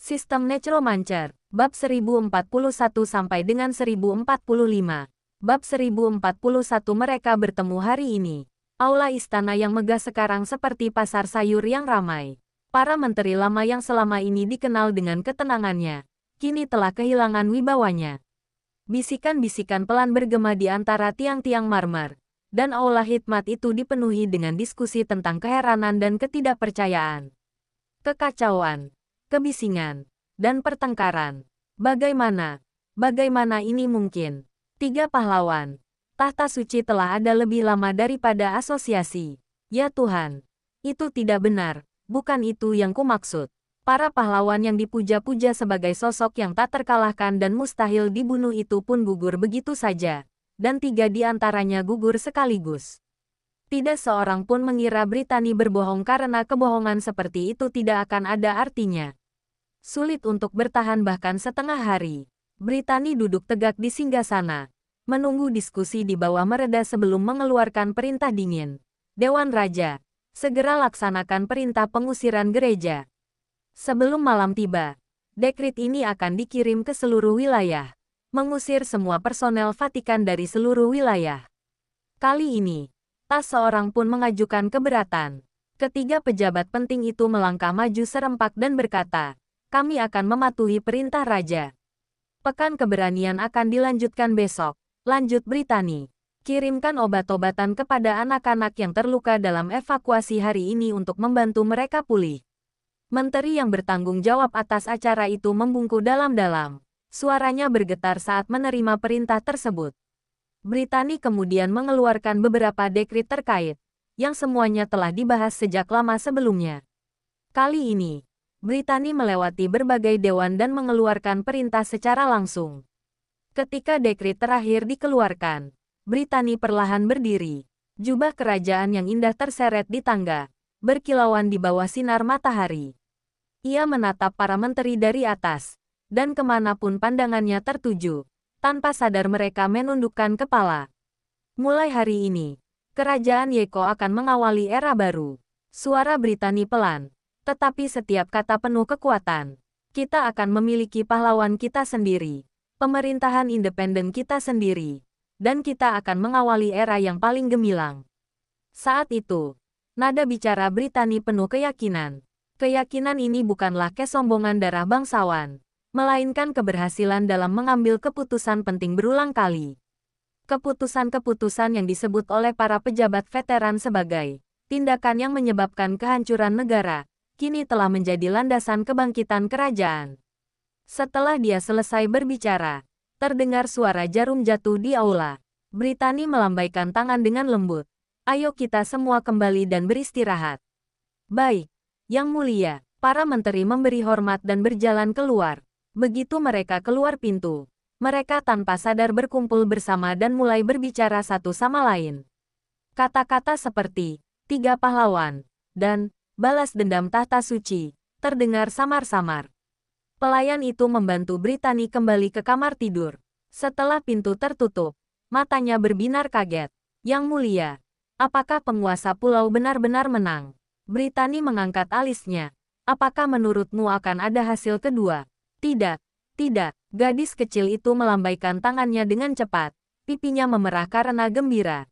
Sistem Necromancer, bab 1041 sampai dengan 1045. Bab 1041 mereka bertemu hari ini. Aula istana yang megah sekarang seperti pasar sayur yang ramai. Para menteri lama yang selama ini dikenal dengan ketenangannya, kini telah kehilangan wibawanya. Bisikan-bisikan pelan bergema di antara tiang-tiang marmer, dan aula hikmat itu dipenuhi dengan diskusi tentang keheranan dan ketidakpercayaan. Kekacauan, kebisingan, dan pertengkaran. Bagaimana ini mungkin? 3 pahlawan. Tahta suci telah ada lebih lama daripada asosiasi. Ya Tuhan, itu tidak benar, bukan itu yang kumaksud. Para pahlawan yang dipuja-puja sebagai sosok yang tak terkalahkan dan mustahil dibunuh itu pun gugur begitu saja, dan 3 di antaranya gugur sekaligus. Tidak seorang pun mengira Brittany berbohong karena kebohongan seperti itu tidak akan ada artinya. Sulit untuk bertahan bahkan setengah hari. Brittany duduk tegak di singgasana, menunggu diskusi di bawah mereda sebelum mengeluarkan perintah dingin. Dewan Raja, segera laksanakan perintah pengusiran gereja. Sebelum malam tiba, dekrit ini akan dikirim ke seluruh wilayah, mengusir semua personel Vatikan dari seluruh wilayah. Kali ini, tak seorang pun mengajukan keberatan. Ketiga pejabat penting itu melangkah maju serempak dan berkata, "Kami akan mematuhi perintah Raja. Pekan keberanian akan dilanjutkan besok." Lanjut Brittany, kirimkan obat-obatan kepada anak-anak yang terluka dalam evakuasi hari ini untuk membantu mereka pulih. Menteri yang bertanggung jawab atas acara itu membungkuk dalam-dalam. Suaranya bergetar saat menerima perintah tersebut. Brittany kemudian mengeluarkan beberapa dekrit terkait, yang semuanya telah dibahas sejak lama sebelumnya. Kali ini, Brittany melewati berbagai dewan dan mengeluarkan perintah secara langsung. Ketika dekrit terakhir dikeluarkan, Brittany perlahan berdiri. Jubah kerajaan yang indah terseret di tangga, berkilauan di bawah sinar matahari. Ia menatap para menteri dari atas, dan kemanapun pandangannya tertuju, tanpa sadar mereka menundukkan kepala. Mulai hari ini, kerajaan Yeko akan mengawali era baru. Suara Brittany pelan, tetapi setiap kata penuh kekuatan. Kita akan memiliki pahlawan kita sendiri, pemerintahan independen kita sendiri, dan kita akan mengawali era yang paling gemilang. Saat itu, nada bicara Brittany penuh keyakinan. Keyakinan ini bukanlah kesombongan darah bangsawan, melainkan keberhasilan dalam mengambil keputusan penting berulang kali. Keputusan-keputusan yang disebut oleh para pejabat veteran sebagai tindakan yang menyebabkan kehancuran negara, kini telah menjadi landasan kebangkitan kerajaan. Setelah dia selesai berbicara, terdengar suara jarum jatuh di aula. Brittany melambaikan tangan dengan lembut. "Ayo kita semua kembali dan beristirahat." "Baik, Yang Mulia." Para menteri memberi hormat dan berjalan keluar. Begitu mereka keluar pintu, mereka tanpa sadar berkumpul bersama dan mulai berbicara satu sama lain. Kata-kata seperti 3 pahlawan dan balas dendam tahta suci terdengar samar-samar. Pelayan itu membantu Brittany kembali ke kamar tidur. Setelah pintu tertutup, matanya berbinar kaget. "Yang Mulia, apakah penguasa pulau benar-benar menang?" Brittany mengangkat alisnya. "Apakah menurutmu akan ada hasil kedua?" "Tidak, tidak." Gadis kecil itu melambaikan tangannya dengan cepat. Pipinya memerah karena gembira.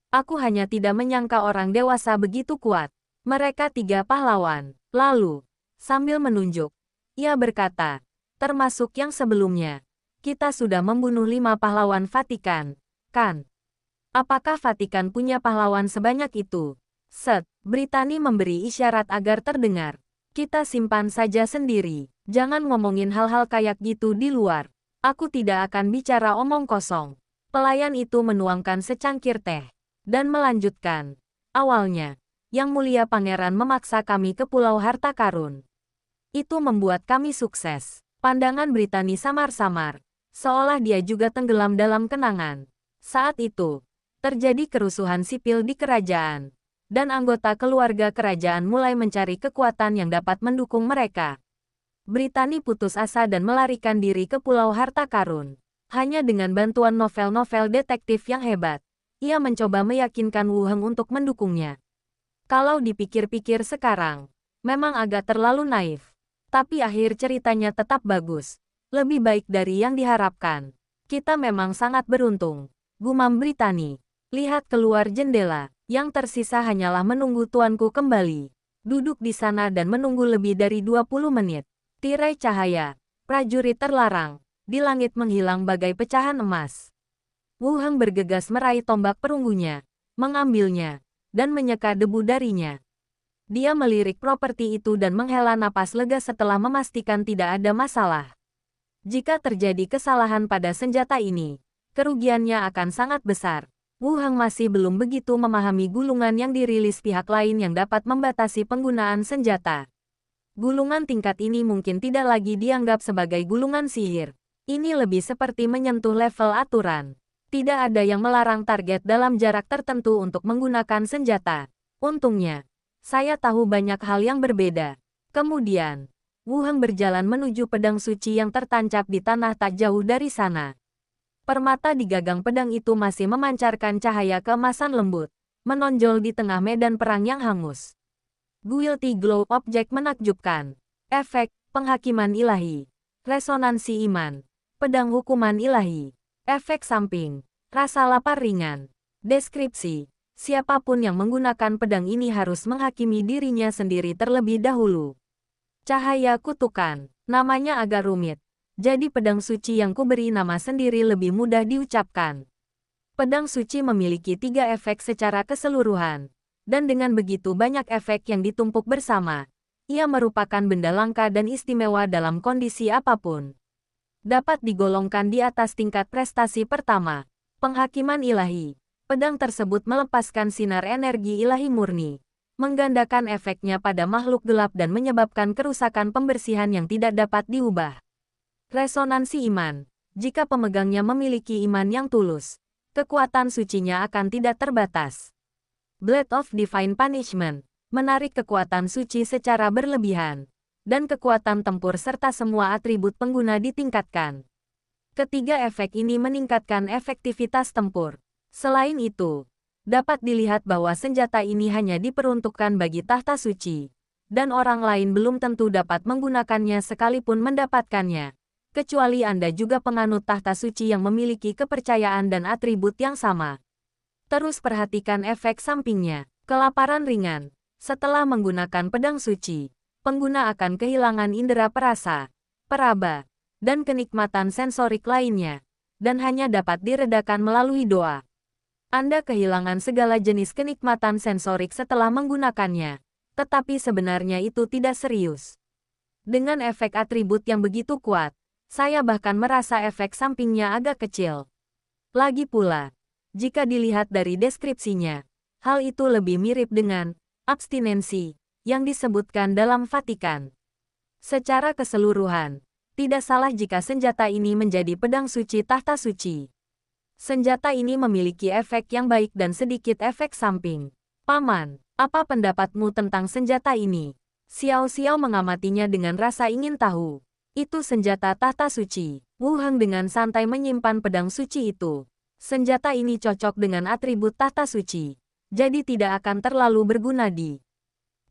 "Aku hanya tidak menyangka orang dewasa begitu kuat. Mereka 3 pahlawan." Lalu, sambil menunjuk, ia berkata, "Termasuk yang sebelumnya. Kita sudah membunuh 5 pahlawan Vatikan, kan? Apakah Vatikan punya pahlawan sebanyak itu?" Set, Brittany memberi isyarat agar terdengar. "Kita simpan saja sendiri. Jangan ngomongin hal-hal kayak gitu di luar. Aku tidak akan bicara omong kosong." Pelayan itu menuangkan secangkir teh, dan melanjutkan. "Awalnya, Yang Mulia Pangeran memaksa kami ke Pulau Harta Karun. Itu membuat kami sukses." Pandangan Brittany samar-samar, seolah dia juga tenggelam dalam kenangan. Saat itu, terjadi kerusuhan sipil di kerajaan, dan anggota keluarga kerajaan mulai mencari kekuatan yang dapat mendukung mereka. Brittany putus asa dan melarikan diri ke Pulau Harta Karun. Hanya dengan bantuan novel-novel detektif yang hebat, ia mencoba meyakinkan Wu Heng untuk mendukungnya. Kalau dipikir-pikir sekarang, memang agak terlalu naif. Tapi akhir ceritanya tetap bagus. Lebih baik dari yang diharapkan. Kita memang sangat beruntung. Gumam Brittany. Lihat keluar jendela. Yang tersisa hanyalah menunggu tuanku kembali. Duduk di sana dan menunggu lebih dari 20 menit. Tirai cahaya. Prajurit terlarang. Di langit menghilang bagai pecahan emas. Wu Heng bergegas meraih tombak perunggunya. Mengambilnya. Dan menyeka debu darinya. Dia melirik properti itu dan menghela napas lega setelah memastikan tidak ada masalah. Jika terjadi kesalahan pada senjata ini, kerugiannya akan sangat besar. Wu Heng masih belum begitu memahami gulungan yang dirilis pihak lain yang dapat membatasi penggunaan senjata. Gulungan tingkat ini mungkin tidak lagi dianggap sebagai gulungan sihir. Ini lebih seperti menyentuh level aturan. Tidak ada yang melarang target dalam jarak tertentu untuk menggunakan senjata. Untungnya, saya tahu banyak hal yang berbeda. Kemudian, Wu Heng berjalan menuju pedang suci yang tertancap di tanah tak jauh dari sana. Permata di gagang pedang itu masih memancarkan cahaya keemasan lembut, menonjol di tengah medan perang yang hangus. Guilty Glow objek menakjubkan. Efek, penghakiman ilahi. Resonansi iman. Pedang hukuman ilahi. Efek samping. Rasa lapar ringan. Deskripsi. Siapapun yang menggunakan pedang ini harus menghakimi dirinya sendiri terlebih dahulu. Cahaya kutukan. Namanya agak rumit. Jadi pedang suci yang kuberi nama sendiri lebih mudah diucapkan. Pedang suci memiliki 3 efek secara keseluruhan. Dan dengan begitu banyak efek yang ditumpuk bersama, ia merupakan benda langka dan istimewa dalam kondisi apapun. Dapat digolongkan di atas tingkat prestasi pertama. Penghakiman ilahi. Pedang tersebut melepaskan sinar energi ilahi murni, menggandakan efeknya pada makhluk gelap dan menyebabkan kerusakan pembersihan yang tidak dapat diubah. Resonansi iman. Jika pemegangnya memiliki iman yang tulus, kekuatan sucinya akan tidak terbatas. Blade of Divine Punishment. Menarik kekuatan suci secara berlebihan. Dan kekuatan tempur serta semua atribut pengguna ditingkatkan. Ketiga efek ini meningkatkan efektivitas tempur. Selain itu, dapat dilihat bahwa senjata ini hanya diperuntukkan bagi tahta suci, dan orang lain belum tentu dapat menggunakannya sekalipun mendapatkannya, kecuali Anda juga penganut tahta suci yang memiliki kepercayaan dan atribut yang sama. Terus perhatikan efek sampingnya. Kelaparan ringan. Setelah menggunakan pedang suci, pengguna akan kehilangan indera perasa, peraba, dan kenikmatan sensorik lainnya, dan hanya dapat diredakan melalui doa. Anda kehilangan segala jenis kenikmatan sensorik setelah menggunakannya, tetapi sebenarnya itu tidak serius. Dengan efek atribut yang begitu kuat, saya bahkan merasa efek sampingnya agak kecil. Lagi pula, jika dilihat dari deskripsinya, hal itu lebih mirip dengan abstinensi yang disebutkan dalam Vatikan. Secara keseluruhan, tidak salah jika senjata ini menjadi pedang suci tahta suci. Senjata ini memiliki efek yang baik dan sedikit efek samping. Paman, apa pendapatmu tentang senjata ini? Xiao Xiao mengamatinya dengan rasa ingin tahu. Itu senjata tahta suci. Wu Heng dengan santai menyimpan pedang suci itu. Senjata ini cocok dengan atribut tahta suci, jadi tidak akan terlalu berguna di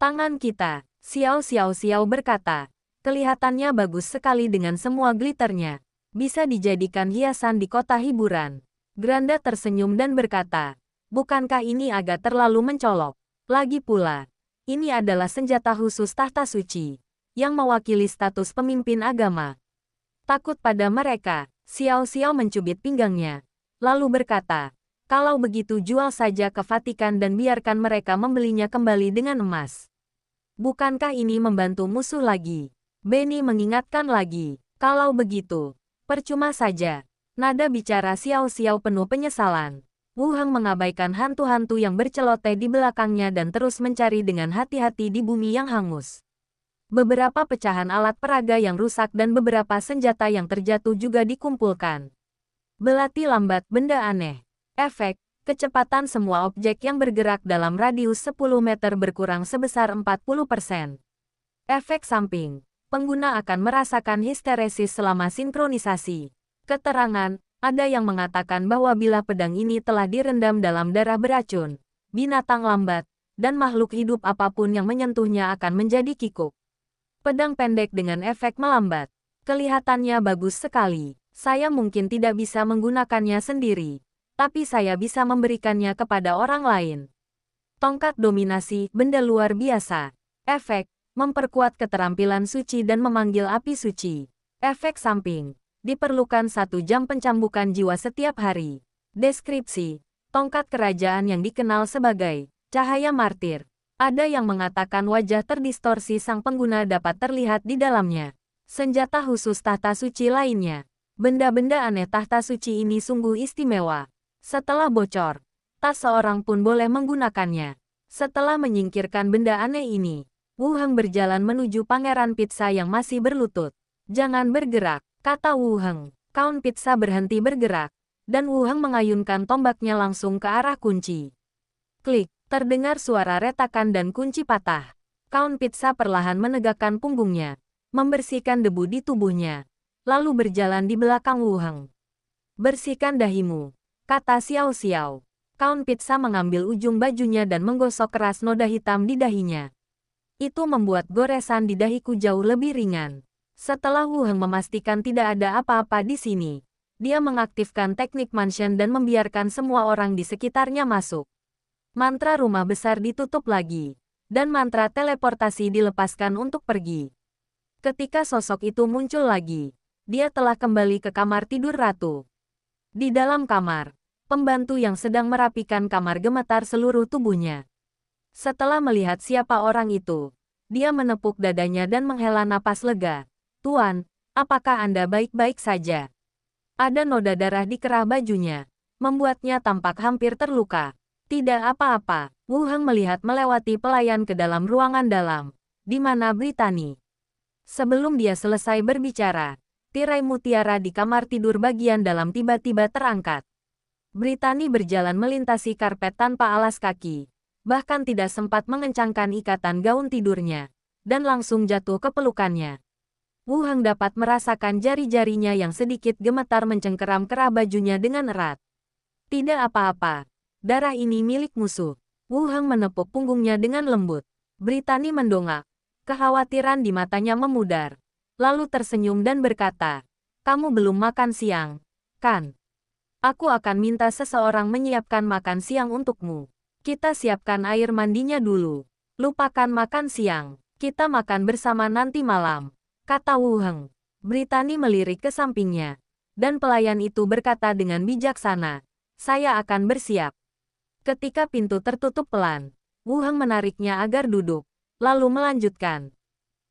tangan kita. Xiao Xiao berkata, kelihatannya bagus sekali dengan semua glitternya. Bisa dijadikan hiasan di kota hiburan. Granda tersenyum dan berkata, bukankah ini agak terlalu mencolok? Lagi pula, ini adalah senjata khusus tahta suci, yang mewakili status pemimpin agama. Takut pada mereka, Xiao Xiao mencubit pinggangnya, lalu berkata, kalau begitu jual saja ke Vatikan dan biarkan mereka membelinya kembali dengan emas. Bukankah ini membantu musuh lagi? Benny mengingatkan lagi, kalau begitu, percuma saja. Nada bicara Xiao Xiao penuh penyesalan. Wu Heng mengabaikan hantu-hantu yang berceloteh di belakangnya dan terus mencari dengan hati-hati di bumi yang hangus. Beberapa pecahan alat peraga yang rusak dan beberapa senjata yang terjatuh juga dikumpulkan. Belati lambat benda aneh. Efek, kecepatan semua objek yang bergerak dalam radius 10 meter berkurang sebesar 40%. Efek samping, pengguna akan merasakan histeresis selama sinkronisasi. Keterangan, ada yang mengatakan bahwa bila pedang ini telah direndam dalam darah beracun, binatang lambat, dan makhluk hidup apapun yang menyentuhnya akan menjadi kikuk. Pedang pendek dengan efek melambat. Kelihatannya bagus sekali. Saya mungkin tidak bisa menggunakannya sendiri, tapi saya bisa memberikannya kepada orang lain. Tongkat dominasi, benda luar biasa. Efek, memperkuat keterampilan suci dan memanggil api suci. Efek samping, diperlukan 1 jam pencambukan jiwa setiap hari. Deskripsi, tongkat kerajaan yang dikenal sebagai cahaya martir. Ada yang mengatakan wajah terdistorsi sang pengguna dapat terlihat di dalamnya. Senjata khusus tahta suci lainnya. Benda-benda aneh tahta suci ini sungguh istimewa. Setelah bocor, tak seorang pun boleh menggunakannya. Setelah menyingkirkan benda aneh ini, Wu Heng berjalan menuju Pangeran Pizza yang masih berlutut. Jangan bergerak, kata Wu Heng. Kaun Pizza berhenti bergerak, dan Wu Heng mengayunkan tombaknya langsung ke arah kunci. Klik. Terdengar suara retakan dan kunci patah. Kaun Pizza perlahan menegakkan punggungnya, membersihkan debu di tubuhnya, lalu berjalan di belakang Wu Heng. Bersihkan dahimu, kata Xiao Xiao. Kaun Pizza mengambil ujung bajunya dan menggosok keras noda hitam di dahinya. Itu membuat goresan di dahiku jauh lebih ringan. Setelah Wu Heng memastikan tidak ada apa-apa di sini, dia mengaktifkan teknik mansion dan membiarkan semua orang di sekitarnya masuk. Mantra rumah besar ditutup lagi, dan mantra teleportasi dilepaskan untuk pergi. Ketika sosok itu muncul lagi, dia telah kembali ke kamar tidur ratu. Di dalam kamar, pembantu yang sedang merapikan kamar gemetar seluruh tubuhnya. Setelah melihat siapa orang itu, dia menepuk dadanya dan menghela napas lega. Tuan, apakah Anda baik-baik saja? Ada noda darah di kerah bajunya, membuatnya tampak hampir terluka. Tidak apa-apa, Wu Heng melihat melewati pelayan ke dalam ruangan dalam, di mana Brittany. Sebelum dia selesai berbicara, tirai mutiara di kamar tidur bagian dalam tiba-tiba terangkat. Brittany berjalan melintasi karpet tanpa alas kaki, bahkan tidak sempat mengencangkan ikatan gaun tidurnya, dan langsung jatuh ke pelukannya. Wu Heng dapat merasakan jari-jarinya yang sedikit gemetar mencengkeram kerah bajunya dengan erat. Tidak apa-apa. Darah ini milik musuh. Wu Heng menepuk punggungnya dengan lembut. Brittany mendongak. Kekhawatiran di matanya memudar. Lalu tersenyum dan berkata, "Kamu belum makan siang, kan? Aku akan minta seseorang menyiapkan makan siang untukmu. Kita siapkan air mandinya dulu. Lupakan makan siang. Kita makan bersama nanti malam," kata Wu Heng. Brittany melirik ke sampingnya. Dan pelayan itu berkata dengan bijaksana, "Saya akan bersiap." Ketika pintu tertutup pelan, Wu Heng menariknya agar duduk, lalu melanjutkan.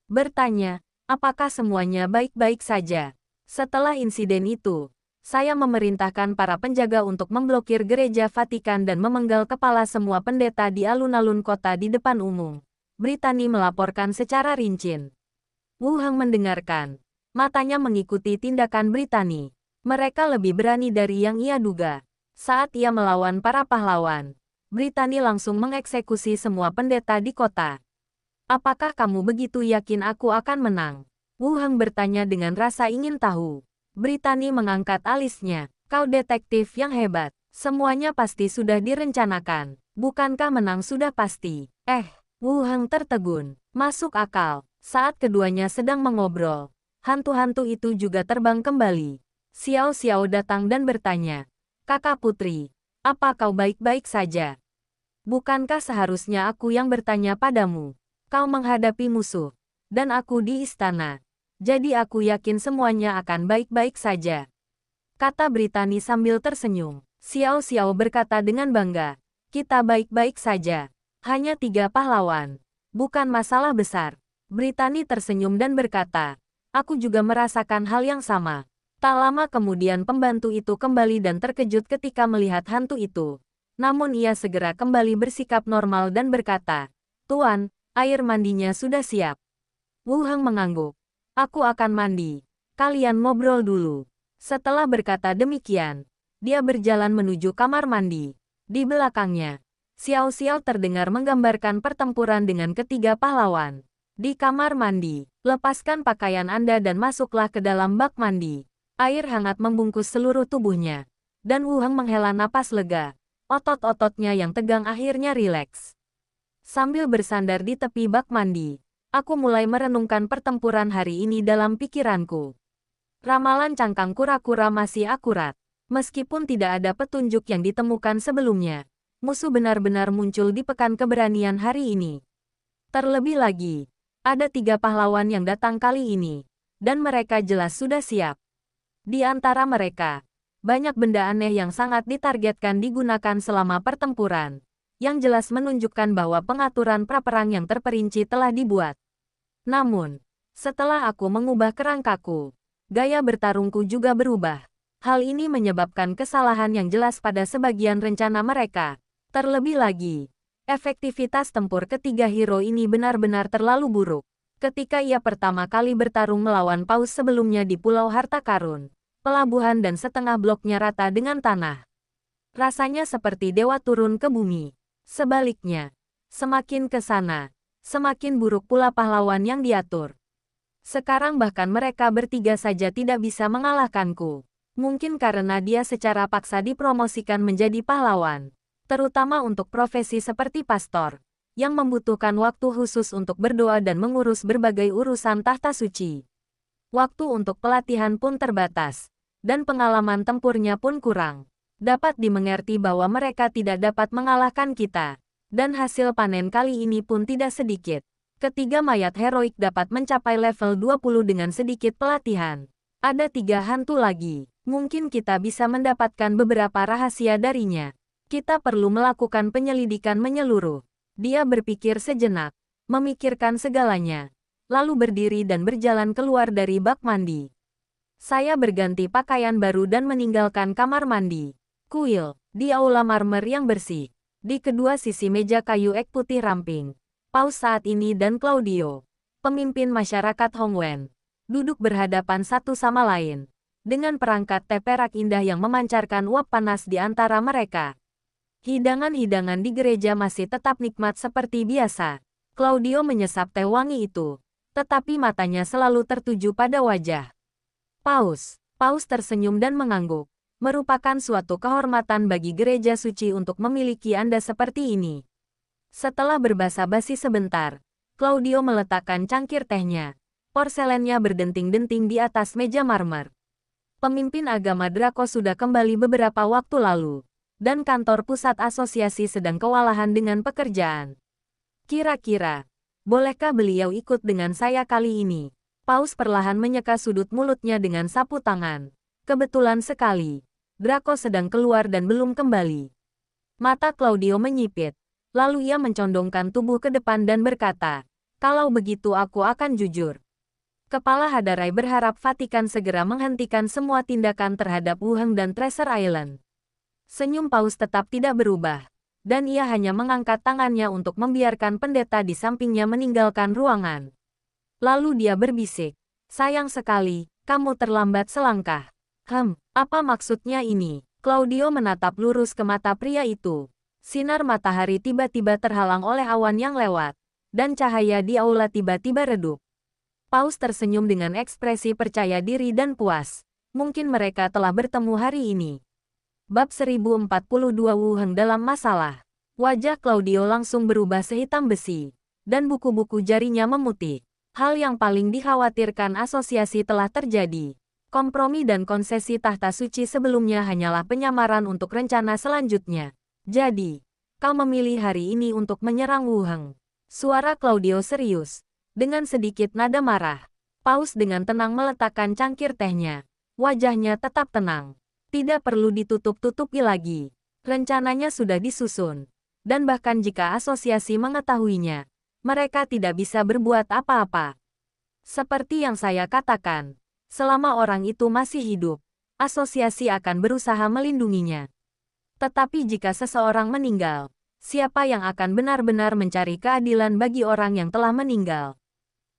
Bertanya, apakah semuanya baik-baik saja? Setelah insiden itu, saya memerintahkan para penjaga untuk memblokir gereja Vatikan dan memenggal kepala semua pendeta di alun-alun kota di depan umum. Brittany melaporkan secara rinci. Wu Heng mendengarkan. Matanya mengikuti tindakan Brittany. Mereka lebih berani dari yang ia duga. Saat ia melawan para pahlawan, Brittany langsung mengeksekusi semua pendeta di kota. Apakah kamu begitu yakin aku akan menang? Wu Heng bertanya dengan rasa ingin tahu. Brittany mengangkat alisnya. Kau detektif yang hebat. Semuanya pasti sudah direncanakan. Bukankah menang sudah pasti? Wu Heng tertegun. Masuk akal. Saat keduanya sedang mengobrol, hantu-hantu itu juga terbang kembali. Xiao Xiao datang dan bertanya, "Kakak putri, apa kau baik-baik saja? Bukankah seharusnya aku yang bertanya padamu? Kau menghadapi musuh, dan aku di istana. Jadi aku yakin semuanya akan baik-baik saja," kata Brittany sambil tersenyum. Xiao Xiao berkata dengan bangga, "Kita baik-baik saja. Hanya 3 pahlawan. Bukan masalah besar." Brittany tersenyum dan berkata, "Aku juga merasakan hal yang sama." Tak lama kemudian pembantu itu kembali dan terkejut ketika melihat hantu itu. Namun ia segera kembali bersikap normal dan berkata, "Tuan, air mandinya sudah siap." Wu Heng mengangguk. "Aku akan mandi. Kalian ngobrol dulu." Setelah berkata demikian, dia berjalan menuju kamar mandi. Di belakangnya, Xiao Xiao terdengar menggambarkan pertempuran dengan ketiga pahlawan. Di kamar mandi, lepaskan pakaian Anda dan masuklah ke dalam bak mandi. Air hangat membungkus seluruh tubuhnya. Dan Wu Heng menghela napas lega. Otot-ototnya yang tegang akhirnya rileks. Sambil bersandar di tepi bak mandi, Aku mulai merenungkan pertempuran hari ini dalam pikiranku. Ramalan cangkang kura-kura masih akurat. Meskipun tidak ada petunjuk yang ditemukan sebelumnya, musuh benar-benar muncul di pekan keberanian hari ini. Terlebih lagi, ada 3 pahlawan yang datang kali ini, dan mereka jelas sudah siap. Di antara mereka, banyak benda aneh yang sangat ditargetkan digunakan selama pertempuran, yang jelas menunjukkan bahwa pengaturan praperang yang terperinci telah dibuat. Namun, setelah aku mengubah kerangkaku, gaya bertarungku juga berubah. Hal ini menyebabkan kesalahan yang jelas pada sebagian rencana mereka. Terlebih lagi, efektivitas tempur ketiga hero ini benar-benar terlalu buruk. Ketika ia pertama kali bertarung melawan paus sebelumnya di Pulau Harta Karun, pelabuhan dan setengah bloknya rata dengan tanah. Rasanya seperti dewa turun ke bumi. Sebaliknya, semakin ke sana, semakin buruk pula pahlawan yang diatur. Sekarang bahkan mereka bertiga saja tidak bisa mengalahkanku. Mungkin karena dia secara paksa dipromosikan menjadi pahlawan, terutama untuk profesi seperti pastor, yang membutuhkan waktu khusus untuk berdoa dan mengurus berbagai urusan tahta suci. Waktu untuk pelatihan pun terbatas, dan pengalaman tempurnya pun kurang. Dapat dimengerti bahwa mereka tidak dapat mengalahkan kita, dan hasil panen kali ini pun tidak sedikit. Ketiga mayat heroik dapat mencapai level 20 dengan sedikit pelatihan. Ada 3 hantu lagi. Mungkin kita bisa mendapatkan beberapa rahasia darinya. Kita perlu melakukan penyelidikan menyeluruh. Dia berpikir sejenak, memikirkan segalanya, lalu berdiri dan berjalan keluar dari bak mandi. Saya berganti pakaian baru dan meninggalkan kamar mandi. Kuil, di aula marmer yang bersih. Di kedua sisi meja kayu ek putih ramping, Paus saat ini dan Claudio, pemimpin masyarakat Hongwen, duduk berhadapan satu sama lain, dengan perangkat teh perak indah yang memancarkan uap panas di antara mereka. Hidangan-hidangan di gereja masih tetap nikmat seperti biasa. Claudio menyesap teh wangi itu, tetapi matanya selalu tertuju pada wajah Paus. Paus tersenyum dan mengangguk. Merupakan suatu kehormatan bagi gereja suci untuk memiliki Anda seperti ini. Setelah berbasa-basi sebentar, Claudio meletakkan cangkir tehnya. Porselennya berdenting-denting di atas meja marmer. Pemimpin agama Draco sudah kembali beberapa waktu lalu, dan kantor pusat asosiasi sedang kewalahan dengan pekerjaan. Kira-kira, bolehkah beliau ikut dengan saya kali ini? Paus perlahan menyeka sudut mulutnya dengan sapu tangan. Kebetulan sekali, Draco sedang keluar dan belum kembali. Mata Claudio menyipit, lalu ia mencondongkan tubuh ke depan dan berkata, "Kalau begitu aku akan jujur." Kepala Hadarai berharap Vatikan segera menghentikan semua tindakan terhadap Wuheng dan Treasure Island. Senyum Paus tetap tidak berubah, dan ia hanya mengangkat tangannya untuk membiarkan pendeta di sampingnya meninggalkan ruangan. Lalu dia berbisik, "Sayang sekali, kamu terlambat selangkah." Apa maksudnya ini?" Claudio menatap lurus ke mata pria itu. Sinar matahari tiba-tiba terhalang oleh awan yang lewat, dan cahaya di aula tiba-tiba redup. Paus tersenyum dengan ekspresi percaya diri dan puas. Mungkin mereka telah bertemu hari ini. Bab 1042 Wuheng dalam masalah. Wajah Claudio langsung berubah sehitam besi, dan buku-buku jarinya memutih. Hal yang paling dikhawatirkan asosiasi telah terjadi. Kompromi dan konsesi tahta suci sebelumnya hanyalah penyamaran untuk rencana selanjutnya. Jadi, kau memilih hari ini untuk menyerang Wuheng. Suara Claudio serius. Dengan sedikit nada marah, Paus dengan tenang meletakkan cangkir tehnya. Wajahnya tetap tenang. Tidak perlu ditutup-tutupi lagi. Rencananya sudah disusun. Dan bahkan jika asosiasi mengetahuinya, mereka tidak bisa berbuat apa-apa. Seperti yang saya katakan, selama orang itu masih hidup, asosiasi akan berusaha melindunginya. Tetapi jika seseorang meninggal, siapa yang akan benar-benar mencari keadilan bagi orang yang telah meninggal?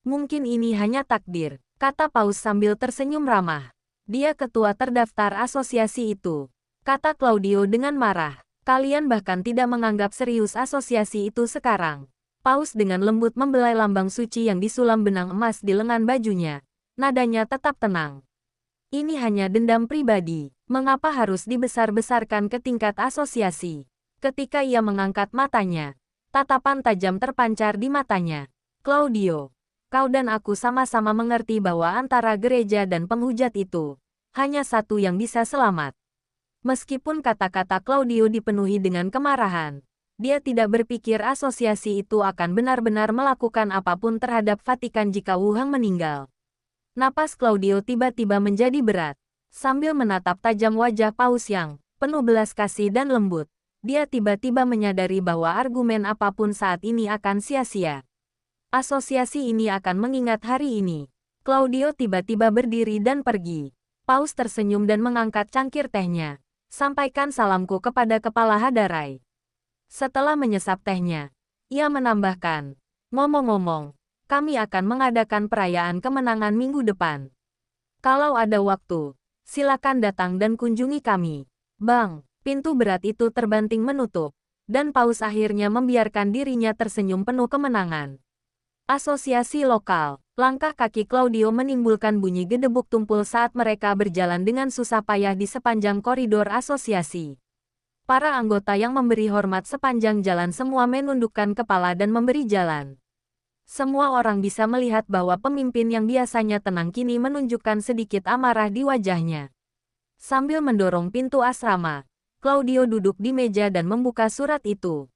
Mungkin ini hanya takdir, kata Paus sambil tersenyum ramah. Dia ketua terdaftar asosiasi itu, kata Claudio dengan marah. Kalian bahkan tidak menganggap serius asosiasi itu sekarang. Paus dengan lembut membelai lambang suci yang disulam benang emas di lengan bajunya. Nadanya tetap tenang. Ini hanya dendam pribadi. Mengapa harus dibesar-besarkan ke tingkat asosiasi? Ketika ia mengangkat matanya, tatapan tajam terpancar di matanya. Claudio, Kau dan aku sama-sama mengerti bahwa antara gereja dan penghujat itu, hanya satu yang bisa selamat. Meskipun kata-kata Claudio dipenuhi dengan kemarahan, dia tidak berpikir asosiasi itu akan benar-benar melakukan apapun terhadap Vatikan jika Wu Heng meninggal. Napas Claudio tiba-tiba menjadi berat. Sambil menatap tajam wajah Paus yang penuh belas kasih dan lembut, dia tiba-tiba menyadari bahwa argumen apapun saat ini akan sia-sia. Asosiasi ini akan mengingat hari ini. Claudio tiba-tiba berdiri dan pergi. Paus tersenyum dan mengangkat cangkir tehnya. Sampaikan salamku kepada Kepala Hadarai. Setelah menyesap tehnya, ia menambahkan, ngomong-ngomong, kami akan mengadakan perayaan kemenangan minggu depan. Kalau ada waktu, silakan datang dan kunjungi kami. Bang, pintu berat itu terbanting menutup, dan Paus akhirnya membiarkan dirinya tersenyum penuh kemenangan. Asosiasi lokal, langkah kaki Claudio menimbulkan bunyi gedebuk tumpul saat mereka berjalan dengan susah payah di sepanjang koridor asosiasi. Para anggota yang memberi hormat sepanjang jalan semua menundukkan kepala dan memberi jalan. Semua orang bisa melihat bahwa pemimpin yang biasanya tenang kini menunjukkan sedikit amarah di wajahnya. Sambil mendorong pintu asrama, Claudio duduk di meja dan membuka surat itu.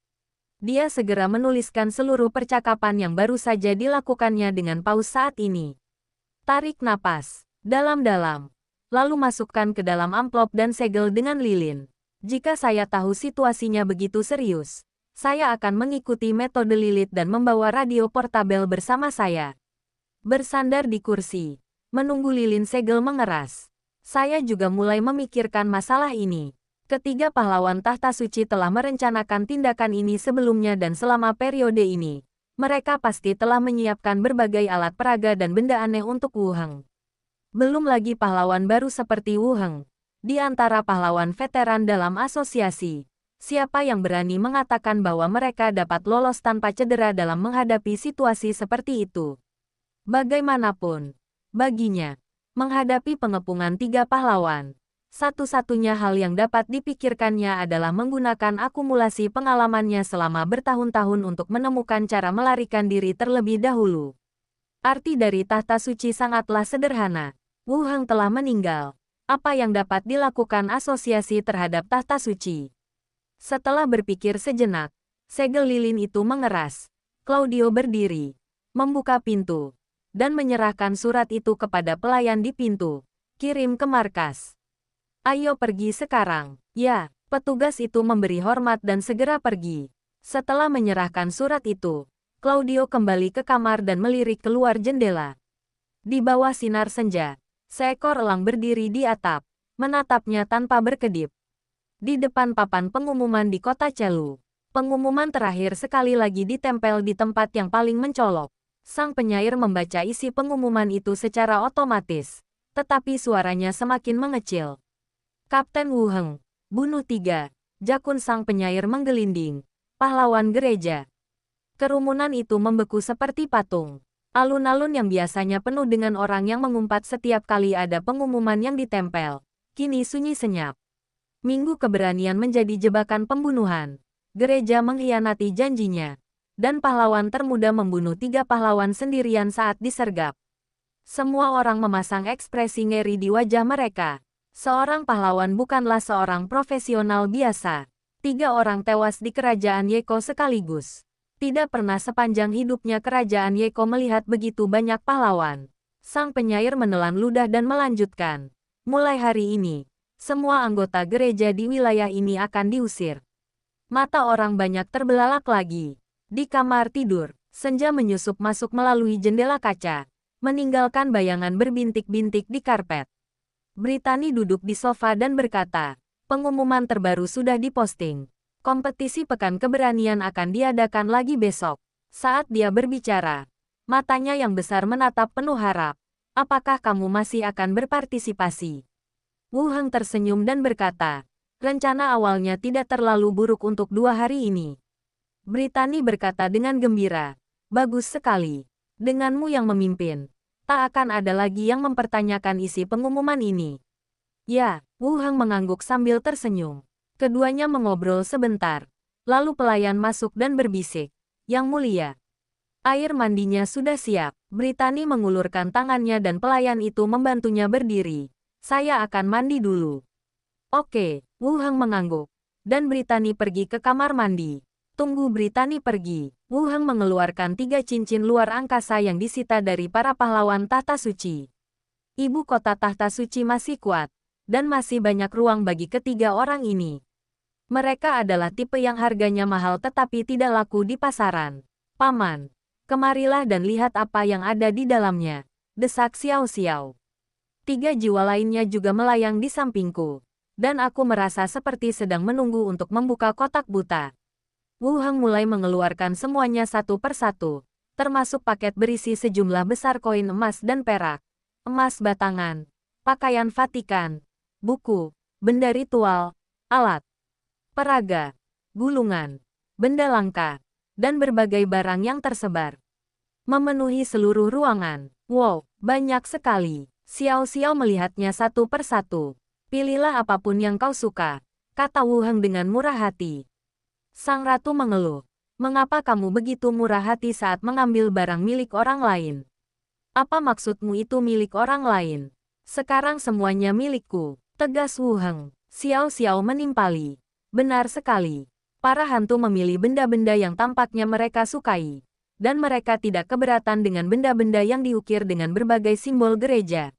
Dia segera menuliskan seluruh percakapan yang baru saja dilakukannya dengan Paus saat ini. Tarik napas dalam-dalam, lalu masukkan ke dalam amplop dan segel dengan lilin. Jika saya tahu situasinya begitu serius, saya akan mengikuti metode lilit dan membawa radio portabel bersama saya. Bersandar di kursi, menunggu lilin segel mengeras. Saya juga mulai memikirkan masalah ini. Ketiga pahlawan tahta suci telah merencanakan tindakan ini sebelumnya dan selama periode ini, mereka pasti telah menyiapkan berbagai alat peraga dan benda aneh untuk Wu Heng. Belum lagi pahlawan baru seperti Wu Heng. Di antara pahlawan veteran dalam asosiasi, siapa yang berani mengatakan bahwa mereka dapat lolos tanpa cedera dalam menghadapi situasi seperti itu? Bagaimanapun, baginya, menghadapi pengepungan tiga pahlawan, satu-satunya hal yang dapat dipikirkannya adalah menggunakan akumulasi pengalamannya selama bertahun-tahun untuk menemukan cara melarikan diri terlebih dahulu. Arti dari tahta suci sangatlah sederhana. Wu Heng telah meninggal. Apa yang dapat dilakukan asosiasi terhadap tahta suci? Setelah berpikir sejenak, segel lilin itu mengeras. Claudio berdiri, membuka pintu, dan menyerahkan surat itu kepada pelayan di pintu. Kirim ke markas. Ayo pergi sekarang. Ya, petugas itu memberi hormat dan segera pergi. Setelah menyerahkan surat itu, Claudio kembali ke kamar dan melirik keluar jendela. Di bawah sinar senja, seekor elang berdiri di atap, menatapnya tanpa berkedip. Di depan papan pengumuman di kota Celu, pengumuman terakhir sekali lagi ditempel di tempat yang paling mencolok. Sang penyair membaca isi pengumuman itu secara otomatis, tetapi suaranya semakin mengecil. Kapten Wu Heng, bunuh 3, jakun sang penyair menggelinding, pahlawan gereja. Kerumunan itu membeku seperti patung. Alun-alun yang biasanya penuh dengan orang yang mengumpat setiap kali ada pengumuman yang ditempel, kini sunyi senyap. Minggu keberanian menjadi jebakan pembunuhan. Gereja mengkhianati janjinya. Dan pahlawan termuda membunuh 3 pahlawan sendirian saat disergap. Semua orang memasang ekspresi ngeri di wajah mereka. Seorang pahlawan bukanlah seorang profesional biasa. 3 orang tewas di kerajaan Yeko sekaligus. Tidak pernah sepanjang hidupnya kerajaan Yeko melihat begitu banyak pahlawan. Sang penyair menelan ludah dan melanjutkan. Mulai hari ini, semua anggota gereja di wilayah ini akan diusir. Mata orang banyak terbelalak lagi. Di kamar tidur, senja menyusup masuk melalui jendela kaca, meninggalkan bayangan berbintik-bintik di karpet. Brittany duduk di sofa dan berkata, pengumuman terbaru sudah diposting. Kompetisi pekan keberanian akan diadakan lagi besok. Saat dia berbicara, matanya yang besar menatap penuh harap. Apakah kamu masih akan berpartisipasi? Wu Heng tersenyum dan berkata, rencana awalnya tidak terlalu buruk untuk 2 hari ini. Brittany berkata dengan gembira, bagus sekali. Denganmu yang memimpin, tak akan ada lagi yang mempertanyakan isi pengumuman ini. Ya, Wu Heng mengangguk sambil tersenyum. Keduanya mengobrol sebentar. Lalu pelayan masuk dan berbisik. Yang mulia, Air mandinya sudah siap. Brittany mengulurkan tangannya dan pelayan itu membantunya berdiri. Saya akan mandi dulu. Oke, Wu Heng mengangguk. Dan Brittany pergi ke kamar mandi. Tunggu Brittany pergi. Wu Heng mengeluarkan 3 cincin luar angkasa yang disita dari para pahlawan tahta suci. Ibu kota tahta suci masih kuat. Dan masih banyak ruang bagi ketiga orang ini. Mereka adalah tipe yang harganya mahal tetapi tidak laku di pasaran. Paman, kemarilah dan lihat apa yang ada di dalamnya, desak Xiao Xiao. 3 jiwa lainnya juga melayang di sampingku. Dan aku merasa seperti sedang menunggu untuk membuka kotak buta. Wu Heng mulai mengeluarkan semuanya satu persatu, termasuk paket berisi sejumlah besar koin emas dan perak, emas batangan, pakaian Vatikan, buku, benda ritual, alat peraga, gulungan, benda langka, dan berbagai barang yang tersebar. Memenuhi seluruh ruangan. Wow, banyak sekali. Xiao Xiao melihatnya satu persatu. Pilihlah apapun yang kau suka, kata Wu Heng dengan murah hati. Sang ratu mengeluh. Mengapa kamu begitu murah hati saat mengambil barang milik orang lain? Apa maksudmu itu milik orang lain? Sekarang semuanya milikku, tegas Wu Heng. Xiao Xiao menimpali. Benar sekali. Para hantu memilih benda-benda yang tampaknya mereka sukai. Dan mereka tidak keberatan dengan benda-benda yang diukir dengan berbagai simbol gereja.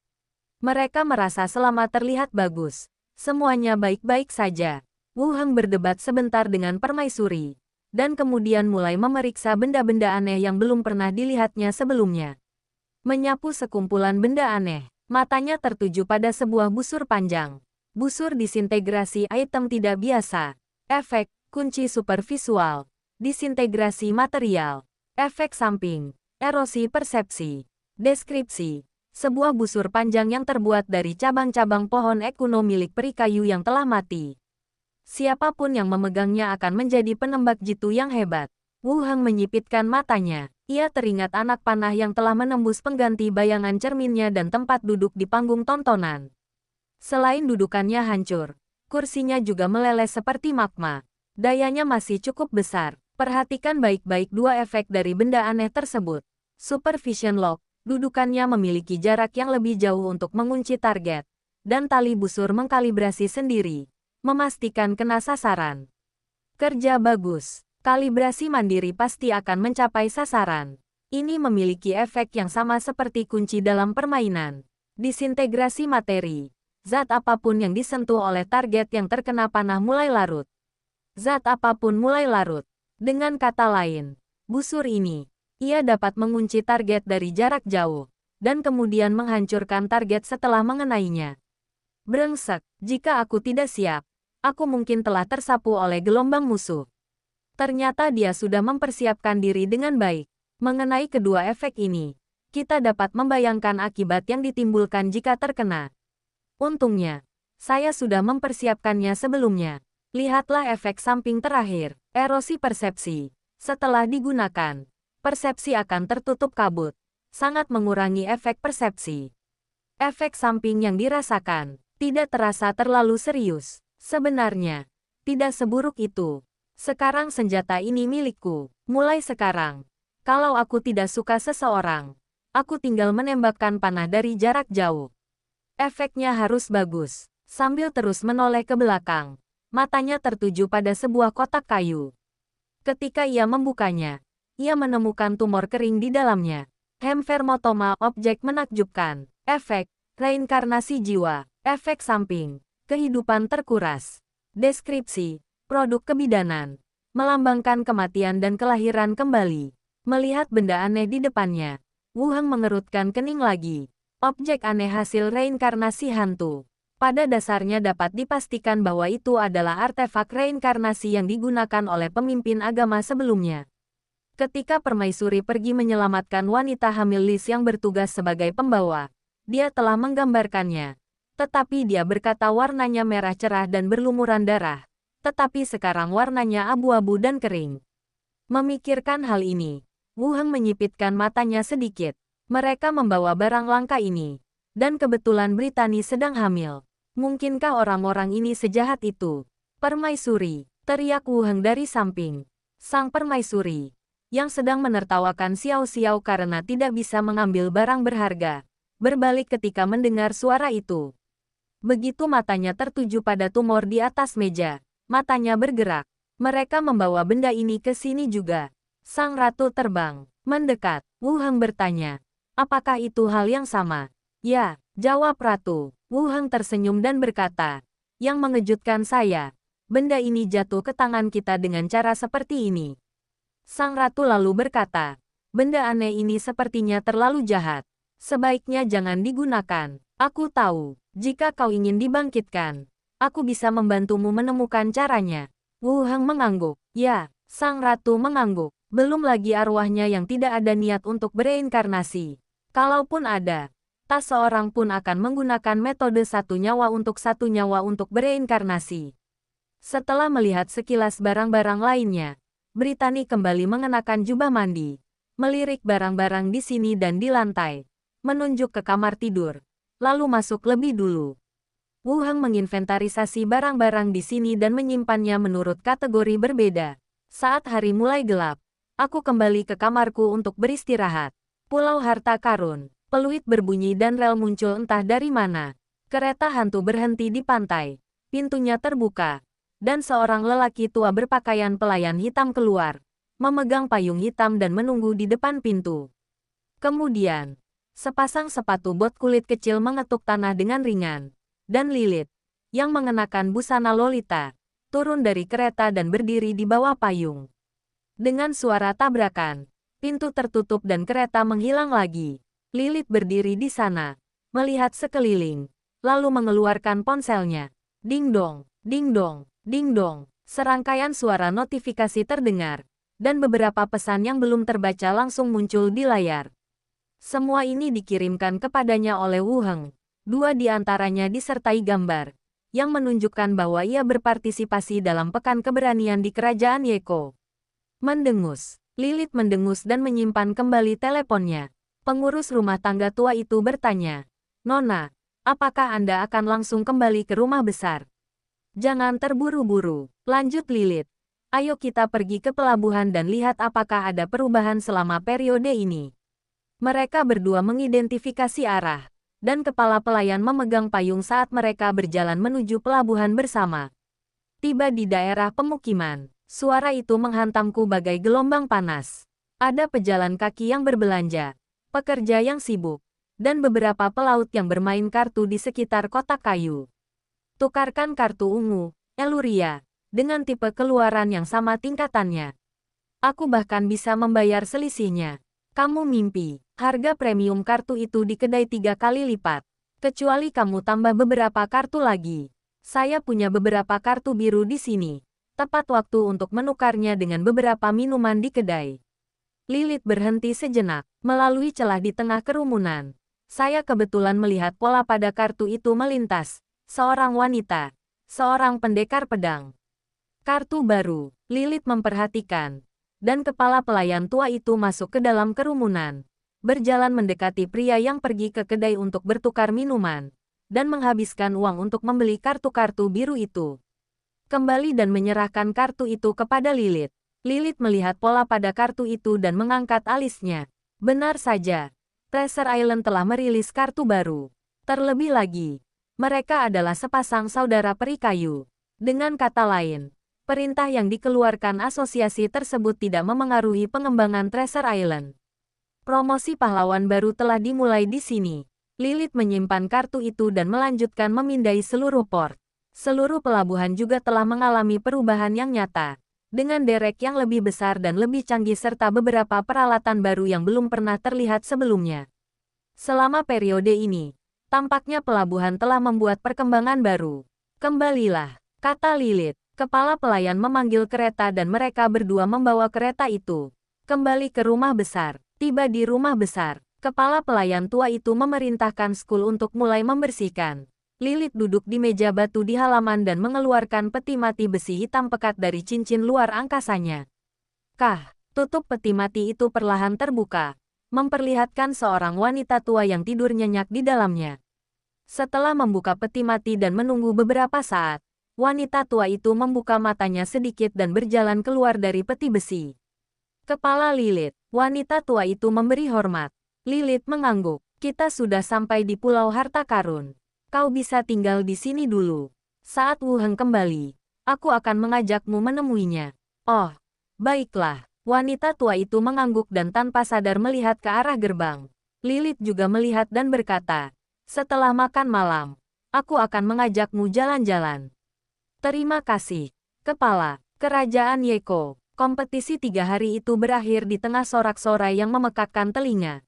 Mereka merasa selama terlihat bagus. Semuanya baik-baik saja. Wu Heng berdebat sebentar dengan permaisuri. Dan kemudian mulai memeriksa benda-benda aneh yang belum pernah dilihatnya sebelumnya. Menyapu sekumpulan benda aneh. Matanya tertuju pada sebuah busur panjang. Busur disintegrasi item tidak biasa. Efek, kunci supervisual. Disintegrasi material. Efek samping. Erosi persepsi. Deskripsi. Sebuah busur panjang yang terbuat dari cabang-cabang pohon ekuno milik peri kayu yang telah mati. Siapapun yang memegangnya akan menjadi penembak jitu yang hebat. Wu Heng menyipitkan matanya. Ia teringat anak panah yang telah menembus pengganti bayangan cerminnya dan tempat duduk di panggung tontonan. Selain dudukannya hancur, kursinya juga meleleh seperti magma. Dayanya masih cukup besar. Perhatikan baik-baik 2 efek dari benda aneh tersebut. Supervision Lock, dudukannya memiliki jarak yang lebih jauh untuk mengunci target. Dan tali busur mengkalibrasi sendiri, memastikan kena sasaran. Kerja bagus. Kalibrasi mandiri pasti akan mencapai sasaran. Ini memiliki efek yang sama seperti kunci dalam permainan. Disintegrasi materi. Zat apapun yang disentuh oleh target yang terkena panah mulai larut. Zat apapun mulai larut. Dengan kata lain, busur ini, ia dapat mengunci target dari jarak jauh, dan kemudian menghancurkan target setelah mengenainya. Brengsek, jika aku tidak siap, aku mungkin telah tersapu oleh gelombang musuh. Ternyata dia sudah mempersiapkan diri dengan baik. Mengenai kedua efek ini, kita dapat membayangkan akibat yang ditimbulkan jika terkena. Untungnya, saya sudah mempersiapkannya sebelumnya. Lihatlah efek samping terakhir, erosi persepsi. Setelah digunakan, persepsi akan tertutup kabut, sangat mengurangi efek persepsi. Efek samping yang dirasakan tidak terasa terlalu serius. Sebenarnya, tidak seburuk itu. Sekarang senjata ini milikku. Mulai sekarang, kalau aku tidak suka seseorang, aku tinggal menembakkan panah dari jarak jauh. Efeknya harus bagus. Sambil terus menoleh ke belakang, matanya tertuju pada sebuah kotak kayu. Ketika ia membukanya, ia menemukan tumor kering di dalamnya. Hemfermotoma, objek menakjubkan. Efek, reinkarnasi jiwa. Efek samping, kehidupan terkuras. Deskripsi, produk kebidanan. Melambangkan kematian dan kelahiran kembali. Melihat benda aneh di depannya, Wu Heng mengerutkan kening lagi. Objek aneh hasil reinkarnasi hantu. Pada dasarnya dapat dipastikan bahwa itu adalah artefak reinkarnasi yang digunakan oleh pemimpin agama sebelumnya. Ketika permaisuri pergi menyelamatkan wanita hamil Lis yang bertugas sebagai pembawa, dia telah menggambarkannya. Tetapi dia berkata warnanya merah cerah dan berlumuran darah. Tetapi sekarang warnanya abu-abu dan kering. Memikirkan hal ini, Wu Heng menyipitkan matanya sedikit. Mereka membawa barang langka ini. Dan kebetulan Brittany sedang hamil. Mungkinkah orang-orang ini sejahat itu? Permaisuri, teriak Wu Heng dari samping. Sang permaisuri, yang sedang menertawakan Xiao Xiao karena tidak bisa mengambil barang berharga, berbalik ketika mendengar suara itu. Begitu matanya tertuju pada tumor di atas meja, matanya bergerak. Mereka membawa benda ini ke sini juga. Sang ratu terbang, mendekat. Wu Heng bertanya, apakah itu hal yang sama? Ya, jawab ratu. Wu Heng tersenyum dan berkata, yang mengejutkan saya, benda ini jatuh ke tangan kita dengan cara seperti ini. Sang ratu lalu berkata, benda aneh ini sepertinya terlalu jahat. Sebaiknya jangan digunakan. Aku tahu, jika kau ingin dibangkitkan, aku bisa membantumu menemukan caranya. Wu Heng mengangguk. Ya, sang ratu mengangguk. Belum lagi arwahnya yang tidak ada niat untuk bereinkarnasi. Kalaupun ada, tak seorang pun akan menggunakan metode satu nyawa untuk bereinkarnasi. Setelah melihat sekilas barang-barang lainnya, Brittany kembali mengenakan jubah mandi, melirik barang-barang di sini dan di lantai, menunjuk ke kamar tidur, lalu masuk lebih dulu. Wu Heng menginventarisasi barang-barang di sini dan menyimpannya menurut kategori berbeda. Saat hari mulai gelap, aku kembali ke kamarku untuk beristirahat. Pulau harta karun, peluit berbunyi dan rel muncul entah dari mana. Kereta hantu berhenti di pantai, pintunya terbuka, dan seorang lelaki tua berpakaian pelayan hitam keluar, memegang payung hitam dan menunggu di depan pintu. Kemudian, sepasang sepatu bot kulit kecil mengetuk tanah dengan ringan, dan Lilith, yang mengenakan busana Lolita, turun dari kereta dan berdiri di bawah payung. Dengan suara tabrakan, pintu tertutup dan kereta menghilang lagi. Lilith berdiri di sana, melihat sekeliling, lalu mengeluarkan ponselnya. Ding dong, ding dong. Ding dong, serangkaian suara notifikasi terdengar, dan beberapa pesan yang belum terbaca langsung muncul di layar. Semua ini dikirimkan kepadanya oleh Wu Heng. 2 di antaranya disertai gambar, yang menunjukkan bahwa ia berpartisipasi dalam pekan keberanian di kerajaan Yeko. Mendengus, Lilith mendengus dan menyimpan kembali teleponnya. Pengurus rumah tangga tua itu bertanya, Nona, apakah Anda akan langsung kembali ke rumah besar? Jangan terburu-buru, lanjut Lilith. Ayo kita pergi ke pelabuhan dan lihat apakah ada perubahan selama periode ini. Mereka berdua mengidentifikasi arah, dan kepala pelayan memegang payung saat mereka berjalan menuju pelabuhan bersama. Tiba di daerah pemukiman, suara itu menghantamku bagai gelombang panas. Ada pejalan kaki yang berbelanja, pekerja yang sibuk, dan beberapa pelaut yang bermain kartu di sekitar kotak kayu. Tukarkan kartu ungu, Eluria, dengan tipe keluaran yang sama tingkatannya. Aku bahkan bisa membayar selisihnya. Kamu mimpi, harga premium kartu itu di kedai 3 kali lipat. Kecuali kamu tambah beberapa kartu lagi. Saya punya beberapa kartu biru di sini. Tepat waktu untuk menukarnya dengan beberapa minuman di kedai. Lilith berhenti sejenak, melalui celah di tengah kerumunan. Saya kebetulan melihat pola pada kartu itu melintas. Seorang wanita, seorang pendekar pedang. Kartu baru, Lilith memperhatikan. Dan kepala pelayan tua itu masuk ke dalam kerumunan. Berjalan mendekati pria yang pergi ke kedai untuk bertukar minuman. Dan menghabiskan uang untuk membeli kartu-kartu biru itu. Kembali dan menyerahkan kartu itu kepada Lilith. Lilith melihat pola pada kartu itu dan mengangkat alisnya. Benar saja, Treasure Island telah merilis kartu baru. Terlebih lagi, mereka adalah sepasang saudara peri kayu. Dengan kata lain, perintah yang dikeluarkan asosiasi tersebut tidak memengaruhi pengembangan Treasure Island. Promosi pahlawan baru telah dimulai di sini. Lilith menyimpan kartu itu dan melanjutkan memindai seluruh port. Seluruh pelabuhan juga telah mengalami perubahan yang nyata, dengan derek yang lebih besar dan lebih canggih serta beberapa peralatan baru yang belum pernah terlihat sebelumnya. Selama periode ini, tampaknya pelabuhan telah membuat perkembangan baru. Kembalilah, kata Lilith. Kepala pelayan memanggil kereta dan mereka berdua membawa kereta itu kembali ke rumah besar. Tiba di rumah besar, kepala pelayan tua itu memerintahkan Skull untuk mulai membersihkan. Lilith duduk di meja batu di halaman dan mengeluarkan peti mati besi hitam pekat dari cincin luar angkasanya. Tutup peti mati itu perlahan terbuka, memperlihatkan seorang wanita tua yang tidur nyenyak di dalamnya. Setelah membuka peti mati dan menunggu beberapa saat, wanita tua itu membuka matanya sedikit dan berjalan keluar dari peti besi. Kepala Lilith. Wanita tua itu memberi hormat. Lilith mengangguk. Kita sudah sampai di Pulau Harta Karun. Kau bisa tinggal di sini dulu. Saat Wu Heng kembali, aku akan mengajakmu menemuinya. Oh, baiklah. Wanita tua itu mengangguk dan tanpa sadar melihat ke arah gerbang. Lilith juga melihat dan berkata, setelah makan malam, aku akan mengajakmu jalan-jalan. Terima kasih, Kepala Kerajaan Yeko. Kompetisi 3 hari itu berakhir di tengah sorak-sorai yang memekakkan telinga.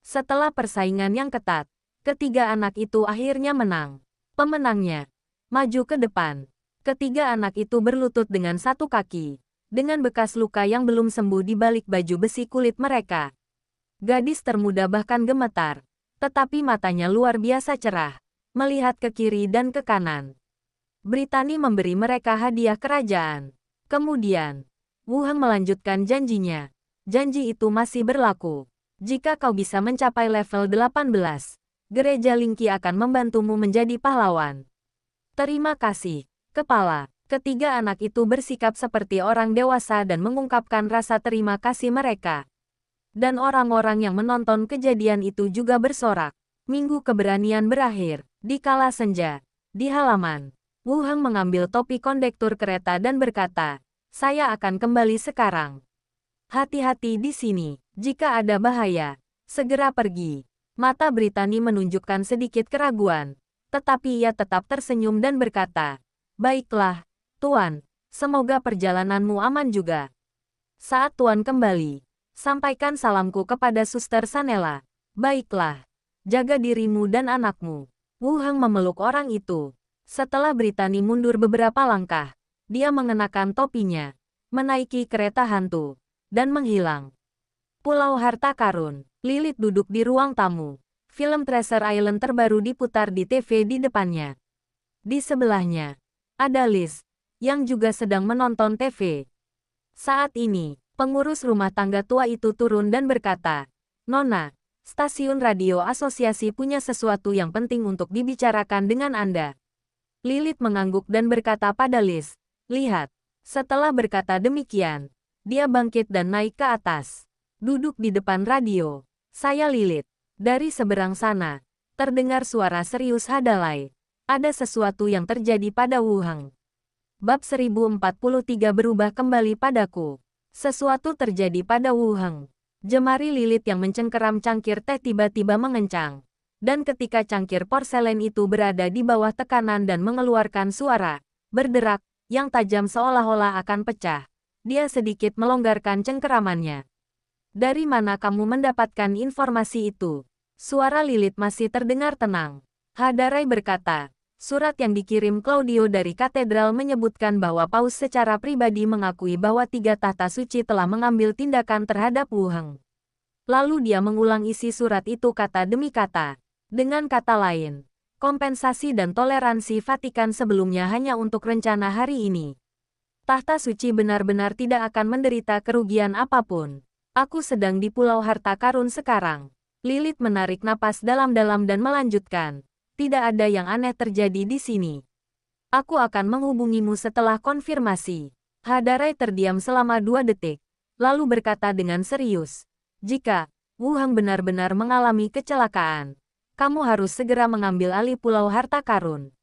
Setelah persaingan yang ketat, ketiga anak itu akhirnya menang. Pemenangnya maju ke depan. Ketiga anak itu berlutut dengan satu kaki, dengan bekas luka yang belum sembuh di balik baju besi kulit mereka. Gadis termuda bahkan gemetar, tetapi matanya luar biasa cerah, melihat ke kiri dan ke kanan. Brittany memberi mereka hadiah kerajaan. Kemudian, Wu Heng melanjutkan janjinya. Janji itu masih berlaku. Jika kau bisa mencapai level 18, Gereja Lingqi akan membantumu menjadi pahlawan. Terima kasih, Kepala. Ketiga anak itu bersikap seperti orang dewasa dan mengungkapkan rasa terima kasih mereka. Dan orang-orang yang menonton kejadian itu juga bersorak. Minggu keberanian berakhir. Di kala senja, di halaman, Wu Heng mengambil topi kondektur kereta dan berkata, saya akan kembali sekarang. Hati-hati di sini. Jika ada bahaya, segera pergi. Mata Brittany menunjukkan sedikit keraguan, tetapi ia tetap tersenyum dan berkata, baiklah, Tuan, semoga perjalananmu aman juga. Saat Tuan kembali, sampaikan salamku kepada Suster Sanela. Baiklah, jaga dirimu dan anakmu. Wu Heng memeluk orang itu. Setelah Brittany mundur beberapa langkah, dia mengenakan topinya, menaiki kereta hantu, dan menghilang. Pulau Harta Karun. Lilith duduk di ruang tamu. Film Treasure Island terbaru diputar di TV di depannya. Di sebelahnya, ada Liz, yang juga sedang menonton TV. Saat ini, pengurus rumah tangga tua itu turun dan berkata, Nona, stasiun radio asosiasi punya sesuatu yang penting untuk dibicarakan dengan Anda. Lilith mengangguk dan berkata pada Liz, lihat. Setelah berkata demikian, dia bangkit dan naik ke atas. Duduk di depan radio. Saya Lilith. Dari seberang sana, terdengar suara serius Hadalai. Ada sesuatu yang terjadi pada Wu Heng. Bab 1043 berubah kembali padaku. Sesuatu terjadi pada Wu Heng. Jemari Lilith yang mencengkeram cangkir teh tiba-tiba mengencang. Dan ketika cangkir porselen itu berada di bawah tekanan dan mengeluarkan suara berderak yang tajam seolah-olah akan pecah, dia sedikit melonggarkan cengkeramannya. Dari mana kamu mendapatkan informasi itu? Suara Lilith masih terdengar tenang. Hadarai berkata, surat yang dikirim Claudio dari katedral menyebutkan bahwa Paus secara pribadi mengakui bahwa 3 tahta suci telah mengambil tindakan terhadap Wu Heng. Lalu dia mengulang isi surat itu kata demi kata. Dengan kata lain, kompensasi dan toleransi Vatikan sebelumnya hanya untuk rencana hari ini. Tahta suci benar-benar tidak akan menderita kerugian apapun. Aku sedang di Pulau Harta Karun sekarang. Lilith menarik napas dalam-dalam dan melanjutkan. Tidak ada yang aneh terjadi di sini. Aku akan menghubungimu setelah konfirmasi. Hadarai terdiam selama 2 detik, lalu berkata dengan serius. Jika Wu Heng benar-benar mengalami kecelakaan, kamu harus segera mengambil alih Pulau Harta Karun.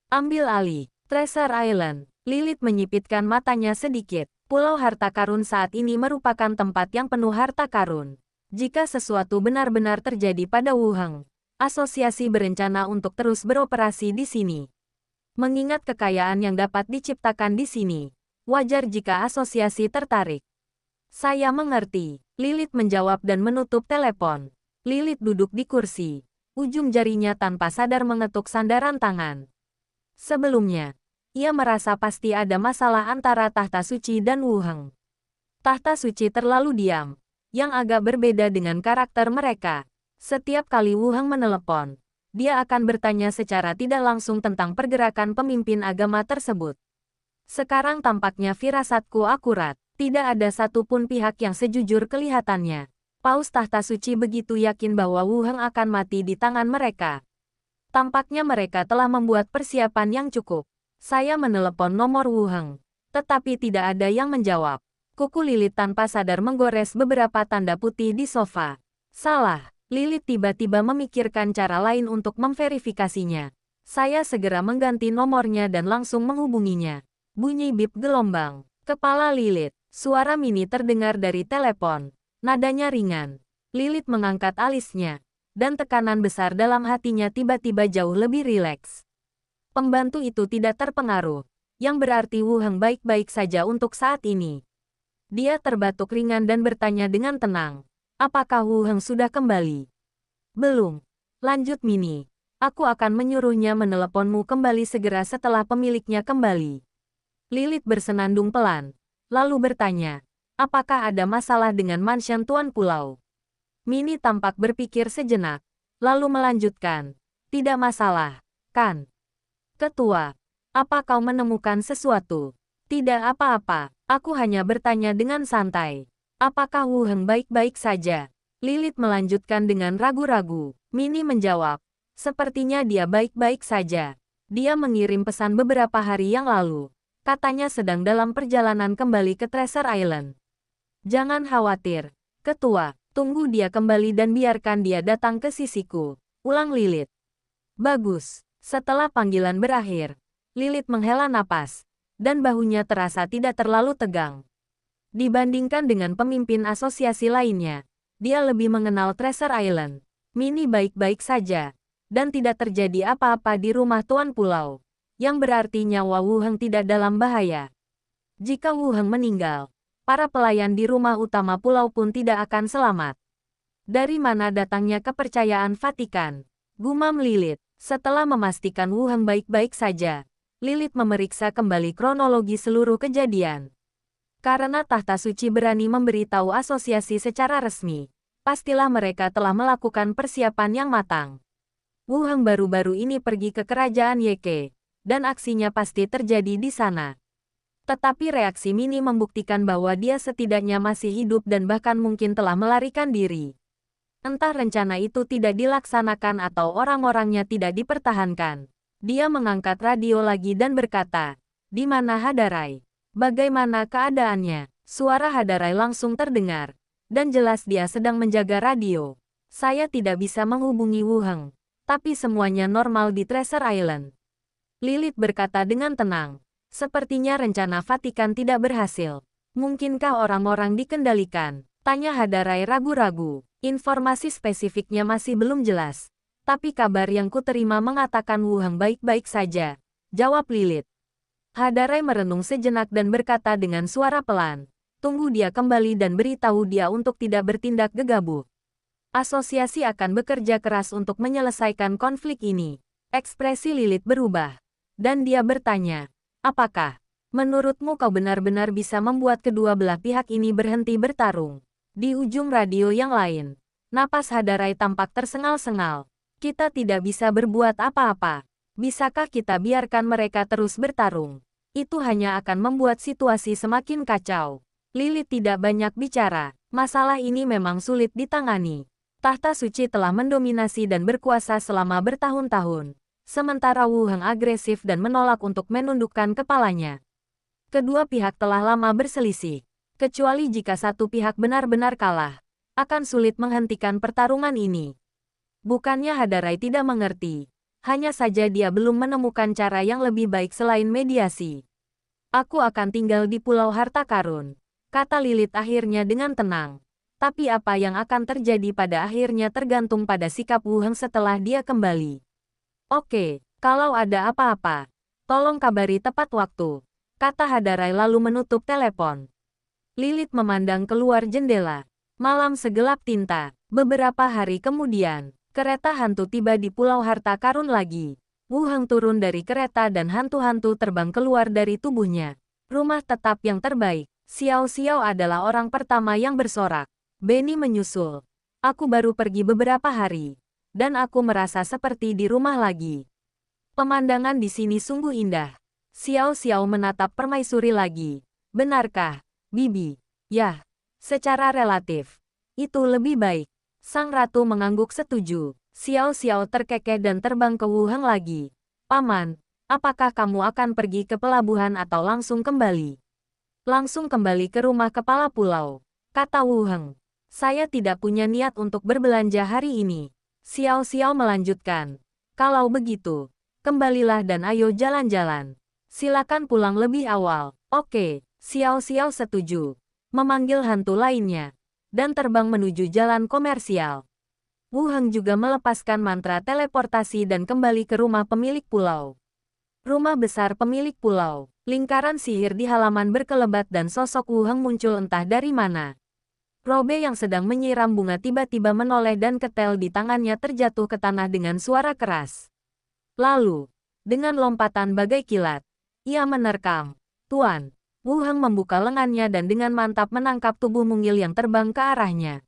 Ambil alih Treasure Island. Lilith menyipitkan matanya sedikit. Pulau Harta Karun saat ini merupakan tempat yang penuh harta karun. Jika sesuatu benar-benar terjadi pada Wu Heng, asosiasi berencana untuk terus beroperasi di sini. Mengingat kekayaan yang dapat diciptakan di sini, wajar jika asosiasi tertarik. Saya mengerti. Lilith menjawab dan menutup telepon. Lilith duduk di kursi. Ujung jarinya tanpa sadar mengetuk sandaran tangan. Sebelumnya, ia merasa pasti ada masalah antara tahta suci dan Wu Heng. Tahta suci terlalu diam, yang agak berbeda dengan karakter mereka. Setiap kali Wu Heng menelepon, dia akan bertanya secara tidak langsung tentang pergerakan pemimpin agama tersebut. Sekarang tampaknya firasatku akurat. Tidak ada satupun pihak yang sejujur kelihatannya. Paus tahta suci begitu yakin bahwa Wu Heng akan mati di tangan mereka. Tampaknya mereka telah membuat persiapan yang cukup. Saya menelepon nomor Wu Heng, tetapi tidak ada yang menjawab. Kuku Lilith tanpa sadar menggores beberapa tanda putih di sofa. Salah. Lilith tiba-tiba memikirkan cara lain untuk memverifikasinya. Saya segera mengganti nomornya dan langsung menghubunginya. Bunyi bip gelombang. Kepala Lilith. Suara Minnie terdengar dari telepon. Nadanya ringan. Lilith mengangkat alisnya. Dan tekanan besar dalam hatinya tiba-tiba jauh lebih rileks. Pembantu itu tidak terpengaruh. Yang berarti Wu Heng baik-baik saja untuk saat ini. Dia terbatuk ringan dan bertanya dengan tenang. Apakah Wu Heng sudah kembali? Belum. Lanjut Minnie. Aku akan menyuruhnya meneleponmu kembali segera setelah pemiliknya kembali. Lilith bersenandung pelan. Lalu bertanya. Apakah ada masalah dengan mansion Tuan Pulau? Minnie tampak berpikir sejenak. Lalu melanjutkan. Tidak masalah, kan? Ketua. Apa kau menemukan sesuatu? Tidak apa-apa. Aku hanya bertanya dengan santai. Apakah Wu Heng baik-baik saja? Lilith melanjutkan dengan ragu-ragu. Minnie menjawab. Sepertinya dia baik-baik saja. Dia mengirim pesan beberapa hari yang lalu. Katanya sedang dalam perjalanan kembali ke Treasure Island. Jangan khawatir, Ketua. Tunggu dia kembali dan biarkan dia datang ke sisiku. Ulang Lilith. Bagus. Setelah panggilan berakhir, Lilith menghela napas. Dan bahunya terasa tidak terlalu tegang. Dibandingkan dengan pemimpin asosiasi lainnya, dia lebih mengenal Treasure Island. Minnie baik-baik saja, dan tidak terjadi apa-apa di rumah Tuan Pulau, yang berarti nyawa Wu Heng tidak dalam bahaya. Jika Wu Heng meninggal, para pelayan di rumah utama pulau pun tidak akan selamat. Dari mana datangnya kepercayaan Vatikan? Gumam Lilith. Setelah memastikan Wu Heng baik-baik saja, Lilith memeriksa kembali kronologi seluruh kejadian. Karena Tahta Suci berani memberitahu asosiasi secara resmi, pastilah mereka telah melakukan persiapan yang matang. Wu Heng baru-baru ini pergi ke kerajaan Yeke, dan aksinya pasti terjadi di sana. Tetapi reaksi Minnie membuktikan bahwa dia setidaknya masih hidup dan bahkan mungkin telah melarikan diri. Entah rencana itu tidak dilaksanakan atau orang-orangnya tidak dipertahankan. Dia mengangkat radio lagi dan berkata, "Di mana Hadarai? Bagaimana keadaannya?" Suara Hadarai langsung terdengar, dan jelas dia sedang menjaga radio. Saya tidak bisa menghubungi Wu Heng, tapi semuanya normal di Treasure Island. Lilith berkata dengan tenang, sepertinya rencana Vatikan tidak berhasil. Mungkinkah orang-orang dikendalikan? Tanya Hadarai ragu-ragu. Informasi spesifiknya masih belum jelas. Tapi kabar yang kuterima mengatakan Wu Heng baik-baik saja, jawab Lilith. Hadarai merenung sejenak dan berkata dengan suara pelan, tunggu dia kembali dan beritahu dia untuk tidak bertindak gegabah. Asosiasi akan bekerja keras untuk menyelesaikan konflik ini. Ekspresi Lilith berubah, dan dia bertanya, apakah menurutmu kau benar-benar bisa membuat kedua belah pihak ini berhenti bertarung? Di ujung radio yang lain, napas Hadarai tampak tersengal-sengal. Kita tidak bisa berbuat apa-apa. Bisakah kita biarkan mereka terus bertarung? Itu hanya akan membuat situasi semakin kacau. Lilith tidak banyak bicara. Masalah ini memang sulit ditangani. Tahta Suci telah mendominasi dan berkuasa selama bertahun-tahun. Sementara Wu Heng agresif dan menolak untuk menundukkan kepalanya. Kedua pihak telah lama berselisih. Kecuali jika satu pihak benar-benar kalah, akan sulit menghentikan pertarungan ini. Bukannya Hadarai tidak mengerti, hanya saja dia belum menemukan cara yang lebih baik selain mediasi. Aku akan tinggal di Pulau Harta Karun, kata Lilith akhirnya dengan tenang. Tapi apa yang akan terjadi pada akhirnya tergantung pada sikap Wu Heng setelah dia kembali. Oke, kalau ada apa-apa, tolong kabari tepat waktu, kata Hadarai lalu menutup telepon. Lilith memandang keluar jendela. Malam segelap tinta. Beberapa hari kemudian, kereta hantu tiba di Pulau Harta Karun lagi. Wu Heng turun dari kereta dan hantu-hantu terbang keluar dari tubuhnya. Rumah tetap yang terbaik. Xiao Xiao adalah orang pertama yang bersorak. Benny menyusul. Aku baru pergi beberapa hari, dan aku merasa seperti di rumah lagi. Pemandangan di sini sungguh indah. Xiao Xiao menatap permaisuri lagi. Benarkah, Bibi? Yah, secara relatif, itu lebih baik. Sang ratu mengangguk setuju. Xiao Xiao terkekeh dan terbang ke Wu Heng lagi. Paman, apakah kamu akan pergi ke pelabuhan atau langsung kembali? Langsung kembali ke rumah kepala pulau, kata Wu Heng. Saya tidak punya niat untuk berbelanja hari ini. Xiao Xiao melanjutkan. Kalau begitu, kembalilah dan ayo jalan-jalan. Silakan pulang lebih awal. Oke, Xiao Xiao setuju. Memanggil hantu lainnya dan terbang menuju jalan komersial. Wu Heng juga melepaskan mantra teleportasi dan kembali ke rumah pemilik pulau. Rumah besar pemilik pulau. Lingkaran sihir di halaman berkelebat dan sosok Wu Heng muncul entah dari mana. Robe yang sedang menyiram bunga tiba-tiba menoleh dan ketel di tangannya terjatuh ke tanah dengan suara keras. Lalu, dengan lompatan bagai kilat, ia menerkam. Tuan, Wu Heng membuka lengannya dan dengan mantap menangkap tubuh mungil yang terbang ke arahnya.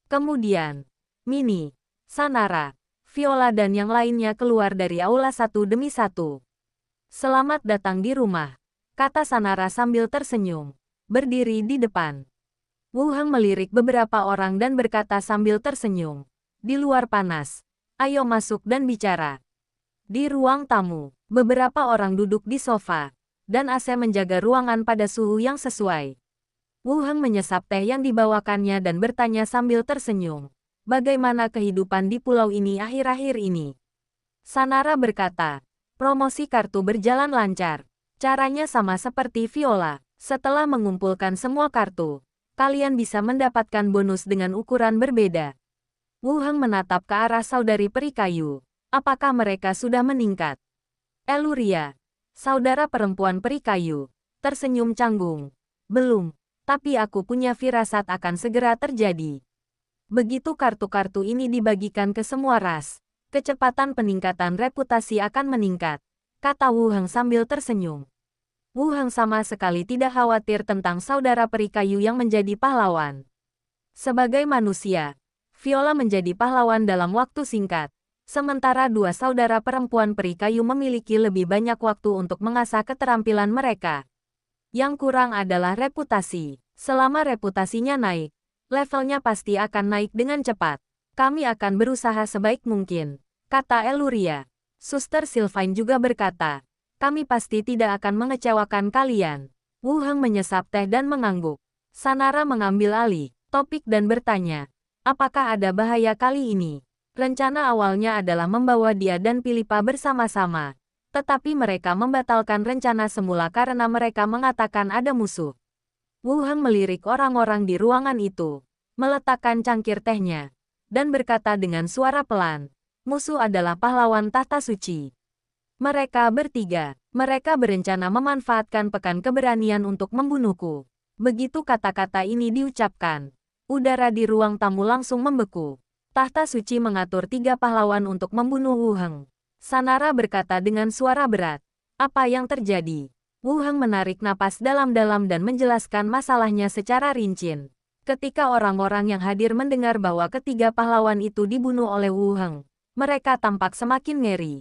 Kemudian, Mini, Sanara, Viola dan yang lainnya keluar dari aula satu demi satu. Selamat datang di rumah, kata Sanara sambil tersenyum, berdiri di depan. Wu Heng melirik beberapa orang dan berkata sambil tersenyum. Di luar panas, ayo masuk dan bicara. Di ruang tamu, beberapa orang duduk di sofa, dan AC menjaga ruangan pada suhu yang sesuai. Wu Heng menyesap teh yang dibawakannya dan bertanya sambil tersenyum. Bagaimana kehidupan di pulau ini akhir-akhir ini? Sanara berkata, promosi kartu berjalan lancar. Caranya sama seperti Viola. Setelah mengumpulkan semua kartu, kalian bisa mendapatkan bonus dengan ukuran berbeda. Wu Heng menatap ke arah saudari peri kayu. Apakah mereka sudah meningkat? Eluria, saudara perempuan peri kayu, tersenyum canggung. Belum, tapi aku punya firasat akan segera terjadi. Begitu kartu-kartu ini dibagikan ke semua ras, kecepatan peningkatan reputasi akan meningkat, kata Wu Heng sambil tersenyum. Wu Heng sama sekali tidak khawatir tentang saudara peri kayu yang menjadi pahlawan. Sebagai manusia, Viola menjadi pahlawan dalam waktu singkat, sementara dua saudara perempuan peri kayu memiliki lebih banyak waktu untuk mengasah keterampilan mereka. Yang kurang adalah reputasi. Selama reputasinya naik, levelnya pasti akan naik dengan cepat. Kami akan berusaha sebaik mungkin, kata Eluria. Suster Sylvain juga berkata, kami pasti tidak akan mengecewakan kalian. Wu Heng menyesap teh dan mengangguk. Sanara mengambil alih topik dan bertanya, apakah ada bahaya kali ini? Rencana awalnya adalah membawa dia dan Philippa bersama-sama, tetapi mereka membatalkan rencana semula karena mereka mengatakan ada musuh. Wu Heng melirik orang-orang di ruangan itu, meletakkan cangkir tehnya, dan berkata dengan suara pelan, musuh adalah pahlawan tahta suci. Mereka bertiga, mereka berencana memanfaatkan pekan keberanian untuk membunuhku. Begitu kata-kata ini diucapkan, udara di ruang tamu langsung membeku. Tahta suci mengatur 3 pahlawan untuk membunuh Wu Heng. Sanara berkata dengan suara berat, apa yang terjadi? Wu Heng menarik napas dalam-dalam dan menjelaskan masalahnya secara rinci. Ketika orang-orang yang hadir mendengar bahwa ketiga pahlawan itu dibunuh oleh Wu Heng, mereka tampak semakin ngeri.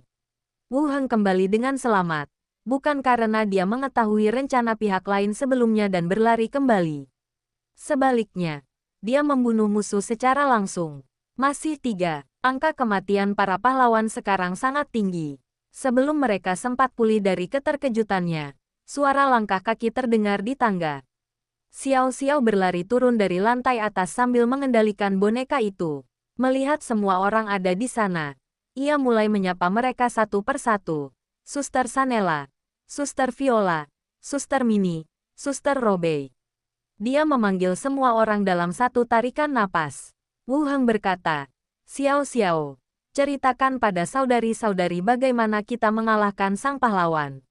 Wu Heng kembali dengan selamat, bukan karena dia mengetahui rencana pihak lain sebelumnya dan berlari kembali. Sebaliknya, dia membunuh musuh secara langsung. Masih 3, angka kematian para pahlawan sekarang sangat tinggi. Sebelum mereka sempat pulih dari keterkejutannya, suara langkah kaki terdengar di tangga. Xiao Xiao berlari turun dari lantai atas sambil mengendalikan boneka itu. Melihat semua orang ada di sana, ia mulai menyapa mereka satu persatu. Suster Sanela, Suster Viola, Suster Mini, Suster Robe. Dia memanggil semua orang dalam satu tarikan napas. Wu Heng berkata, Xiao Xiao, ceritakan pada saudari-saudari bagaimana kita mengalahkan sang pahlawan.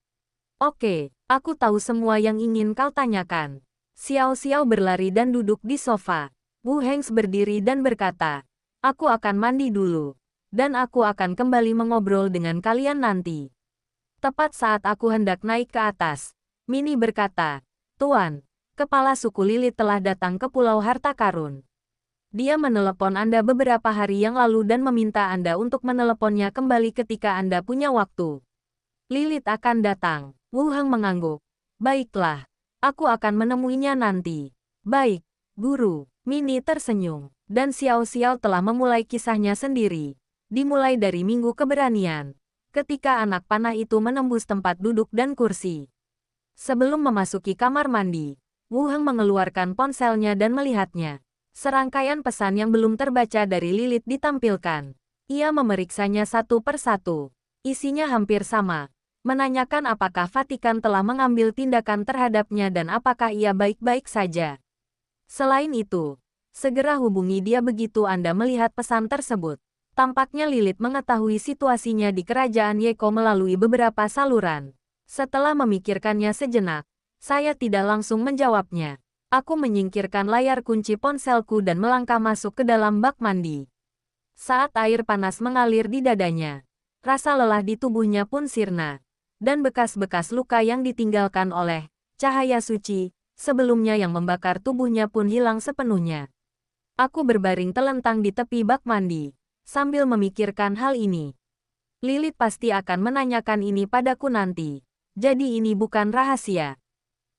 Oke, aku tahu semua yang ingin kau tanyakan. Xiao Xiao berlari dan duduk di sofa. Wu Heng berdiri dan berkata, aku akan mandi dulu, dan aku akan kembali mengobrol dengan kalian nanti. Tepat saat aku hendak naik ke atas, Mini berkata, Tuan, kepala suku Lilith telah datang ke Pulau Harta Karun. Dia menelepon Anda beberapa hari yang lalu dan meminta Anda untuk meneleponnya kembali ketika Anda punya waktu. Lilith akan datang. Wu Heng mengangguk. Baiklah, aku akan menemuinya nanti. Baik, Guru. Mini tersenyum, dan Xiao Xiao telah memulai kisahnya sendiri. Dimulai dari minggu keberanian, ketika anak panah itu menembus tempat duduk dan kursi. Sebelum memasuki kamar mandi, Wu Heng mengeluarkan ponselnya dan melihatnya. Serangkaian pesan yang belum terbaca dari Lilith ditampilkan. Ia memeriksanya satu persatu. Isinya hampir sama. Menanyakan apakah Vatikan telah mengambil tindakan terhadapnya dan apakah ia baik-baik saja. Selain itu, segera hubungi dia begitu Anda melihat pesan tersebut. Tampaknya Lilith mengetahui situasinya di kerajaan Yeko melalui beberapa saluran. Setelah memikirkannya sejenak, saya tidak langsung menjawabnya. Aku menyingkirkan layar kunci ponselku dan melangkah masuk ke dalam bak mandi. Saat air panas mengalir di dadanya, rasa lelah di tubuhnya pun sirna. Dan bekas-bekas luka yang ditinggalkan oleh cahaya suci sebelumnya yang membakar tubuhnya pun hilang sepenuhnya. Aku berbaring telentang di tepi bak mandi, sambil memikirkan hal ini. Lilith pasti akan menanyakan ini padaku nanti. Jadi ini bukan rahasia.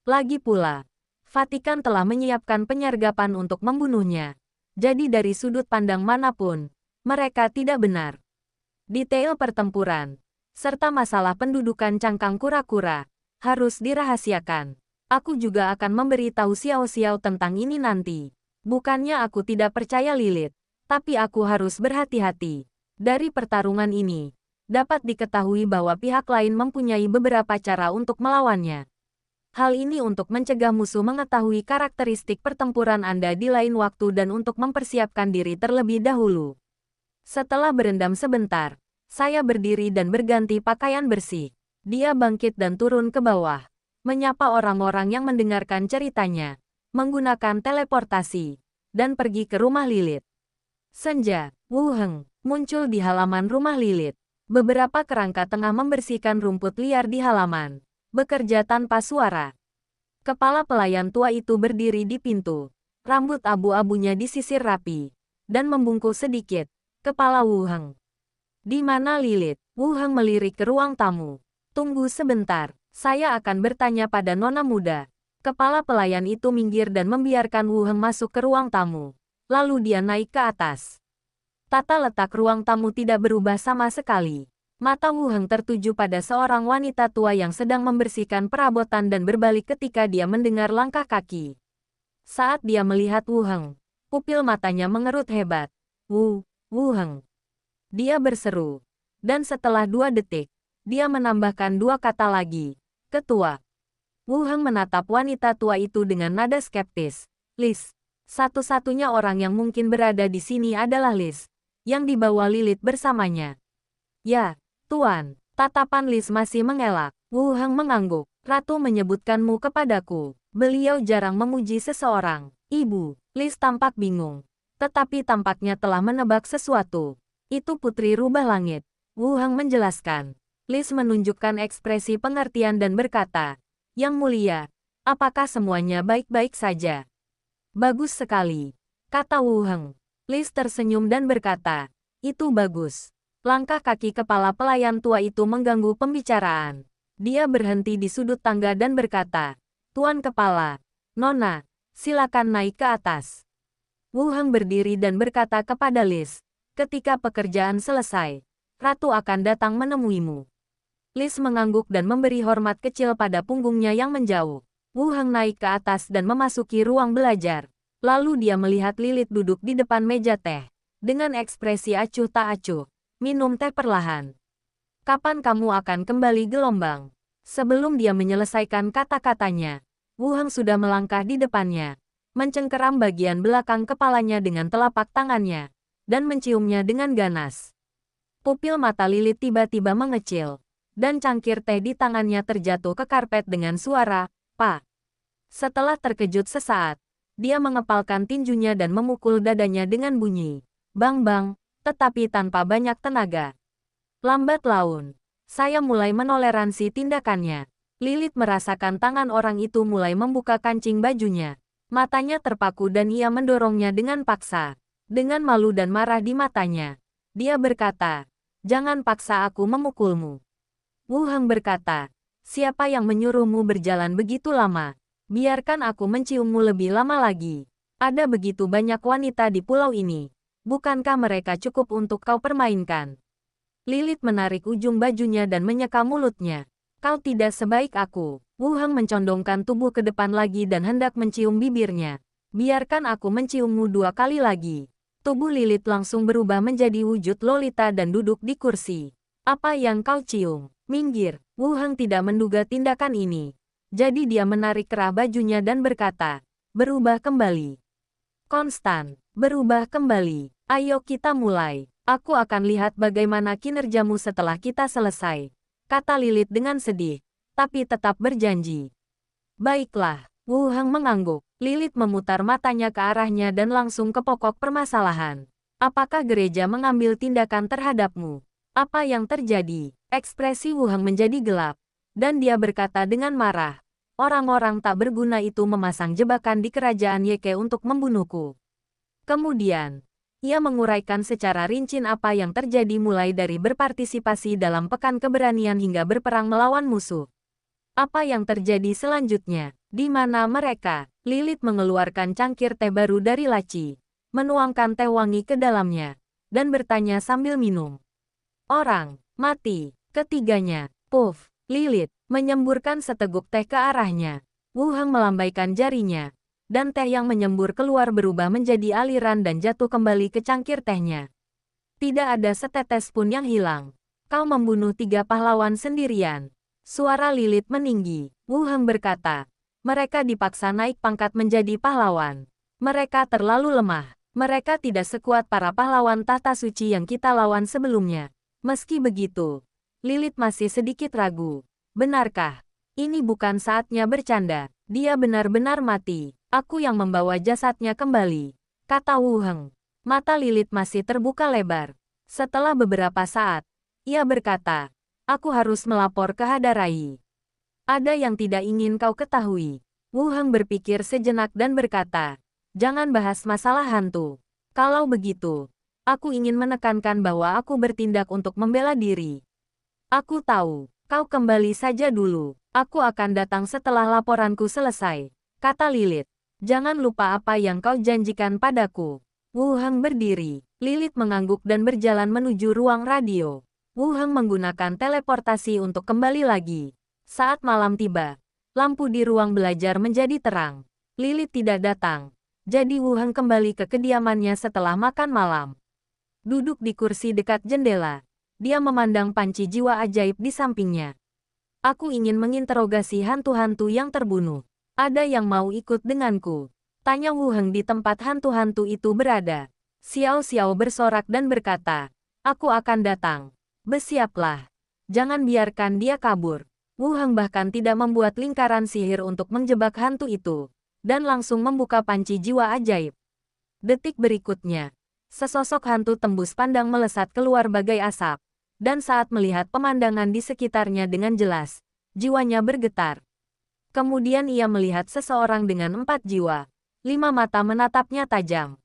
Lagi pula, Vatikan telah menyiapkan penyergapan untuk membunuhnya. Jadi dari sudut pandang manapun, mereka tidak benar. Detail pertempuran, serta masalah pendudukan cangkang kura-kura, harus dirahasiakan. Aku juga akan memberitahu Xiao Xiao tentang ini nanti. Bukannya aku tidak percaya Lilith, tapi aku harus berhati-hati. Dari pertarungan ini, dapat diketahui bahwa pihak lain mempunyai beberapa cara untuk melawannya. Hal ini untuk mencegah musuh mengetahui karakteristik pertempuran Anda di lain waktu dan untuk mempersiapkan diri terlebih dahulu. Setelah berendam sebentar, saya berdiri dan berganti pakaian bersih. Dia bangkit dan turun ke bawah, menyapa orang-orang yang mendengarkan ceritanya, menggunakan teleportasi, dan pergi ke rumah Lilith. Senja, Wu Heng muncul di halaman rumah Lilith. Beberapa kerangka tengah membersihkan rumput liar di halaman, bekerja tanpa suara. Kepala pelayan tua itu berdiri di pintu. Rambut abu-abunya disisir rapi, dan membungkuk sedikit. Kepala Wu Heng. Di mana Lilith? Wu Heng melirik ke ruang tamu. Tunggu sebentar, saya akan bertanya pada nona muda. Kepala pelayan itu minggir dan membiarkan Wu Heng masuk ke ruang tamu. Lalu dia naik ke atas. Tata letak ruang tamu tidak berubah sama sekali. Mata Wu Heng tertuju pada seorang wanita tua yang sedang membersihkan perabotan dan berbalik ketika dia mendengar langkah kaki. Saat dia melihat Wu Heng, pupil matanya mengerut hebat. Wu Heng. Dia berseru. Dan setelah 2 detik, dia menambahkan 2 kata lagi. Ketua. Wu Heng menatap wanita tua itu dengan nada skeptis. Liz. Satu-satunya orang yang mungkin berada di sini adalah Liz, yang dibawa Lilith bersamanya. Ya. Tuan, tatapan Liz masih mengelak. Wu Heng mengangguk. Ratu menyebutkanmu kepadaku. Beliau jarang memuji seseorang. Ibu, Liz tampak bingung. Tetapi tampaknya telah menebak sesuatu. Itu putri rubah langit. Wu Heng menjelaskan. Liz menunjukkan ekspresi pengertian dan berkata, Yang mulia, apakah semuanya baik-baik saja? Bagus sekali, kata Wu Heng. Liz tersenyum dan berkata, itu bagus. Langkah kaki kepala pelayan tua itu mengganggu pembicaraan. Dia berhenti di sudut tangga dan berkata, Tuan Kepala, Nona, silakan naik ke atas. Wu Heng berdiri dan berkata kepada Liz, ketika pekerjaan selesai, Ratu akan datang menemuimu. Liz mengangguk dan memberi hormat kecil pada punggungnya yang menjauh. Wu Heng naik ke atas dan memasuki ruang belajar. Lalu dia melihat Lilith duduk di depan meja teh. Dengan ekspresi acuh tak acuh. Minum teh perlahan. Kapan kamu akan kembali gelombang? Sebelum dia menyelesaikan kata-katanya, Wu Heng sudah melangkah di depannya, mencengkeram bagian belakang kepalanya dengan telapak tangannya, dan menciumnya dengan ganas. Pupil mata Lilith tiba-tiba mengecil, dan cangkir teh di tangannya terjatuh ke karpet dengan suara, "Pak." Setelah terkejut sesaat, dia mengepalkan tinjunya dan memukul dadanya dengan bunyi, "Bang-bang." Tetapi tanpa banyak tenaga. Lambat laun, saya mulai menoleransi tindakannya. Lilith merasakan tangan orang itu mulai membuka kancing bajunya. Matanya terpaku dan ia mendorongnya dengan paksa. Dengan malu dan marah di matanya, dia berkata, "Jangan paksa aku memukulmu." Wu Heng berkata, "Siapa yang menyuruhmu berjalan begitu lama? Biarkan aku menciummu lebih lama lagi. Ada begitu banyak wanita di pulau ini. Bukankah mereka cukup untuk kau permainkan?" Lilith menarik ujung bajunya dan menyeka mulutnya. "Kau tidak sebaik aku." Wu Heng mencondongkan tubuh ke depan lagi dan hendak mencium bibirnya. Biarkan aku menciummu 2 kali lagi. Tubuh Lilith langsung berubah menjadi wujud Lolita dan duduk di kursi. Apa yang kau cium? Minggir. Wu Heng tidak menduga tindakan ini. Jadi dia menarik kerah bajunya dan berkata, berubah kembali. Konstan, berubah kembali. Ayo kita mulai. Aku akan lihat bagaimana kinerjamu setelah kita selesai. Kata Lilith dengan sedih, tapi tetap berjanji. Baiklah, Wu Heng mengangguk. Lilith memutar matanya ke arahnya dan langsung ke pokok permasalahan. Apakah gereja mengambil tindakan terhadapmu? Apa yang terjadi? Ekspresi Wu Heng menjadi gelap, dan dia berkata dengan marah. Orang-orang tak berguna itu memasang jebakan di kerajaan Yeke untuk membunuhku. Kemudian, ia menguraikan secara rinci apa yang terjadi mulai dari berpartisipasi dalam pekan keberanian hingga berperang melawan musuh. Apa yang terjadi selanjutnya? Di mana mereka? Lilith mengeluarkan cangkir teh baru dari laci, menuangkan teh wangi ke dalamnya, dan bertanya sambil minum. Orang, mati, ketiganya, puff. Lilith menyemburkan seteguk teh ke arahnya. Wu Heng melambaikan jarinya, dan teh yang menyembur keluar berubah menjadi aliran dan jatuh kembali ke cangkir tehnya. Tidak ada setetes pun yang hilang. Kau membunuh 3 pahlawan sendirian. Suara Lilith meninggi. Wu Heng berkata, mereka dipaksa naik pangkat menjadi pahlawan. Mereka terlalu lemah. Mereka tidak sekuat para pahlawan tahta suci yang kita lawan sebelumnya. Meski begitu, Lilith masih sedikit ragu. Benarkah? Ini bukan saatnya bercanda. Dia benar-benar mati. Aku yang membawa jasadnya kembali. Kata Wu Heng. Mata Lilith masih terbuka lebar. Setelah beberapa saat, ia berkata, aku harus melapor ke Hadarai. Ada yang tidak ingin kau ketahui. Wu Heng berpikir sejenak dan berkata, jangan bahas masalah hantu. Kalau begitu, aku ingin menekankan bahwa aku bertindak untuk membela diri. Aku tahu, kau kembali saja dulu. Aku akan datang setelah laporanku selesai. Kata Lilith. Jangan lupa apa yang kau janjikan padaku. Wu Heng berdiri. Lilith mengangguk dan berjalan menuju ruang radio. Wu Heng menggunakan teleportasi untuk kembali lagi. Saat malam tiba, lampu di ruang belajar menjadi terang. Lilith tidak datang. Jadi Wu Heng kembali ke kediamannya setelah makan malam. Duduk di kursi dekat jendela, dia memandang panci jiwa ajaib di sampingnya. Aku ingin menginterogasi hantu-hantu yang terbunuh. Ada yang mau ikut denganku? Tanya Wu Heng di tempat hantu-hantu itu berada. Xiao Xiao bersorak dan berkata, aku akan datang. Bersiaplah. Jangan biarkan dia kabur. Wu Heng bahkan tidak membuat lingkaran sihir untuk menjebak hantu itu, dan langsung membuka panci jiwa ajaib. Detik berikutnya, sesosok hantu tembus pandang melesat keluar bagai asap, dan saat melihat pemandangan di sekitarnya dengan jelas, jiwanya bergetar. Kemudian ia melihat seseorang dengan 4 jiwa, 5 mata menatapnya tajam.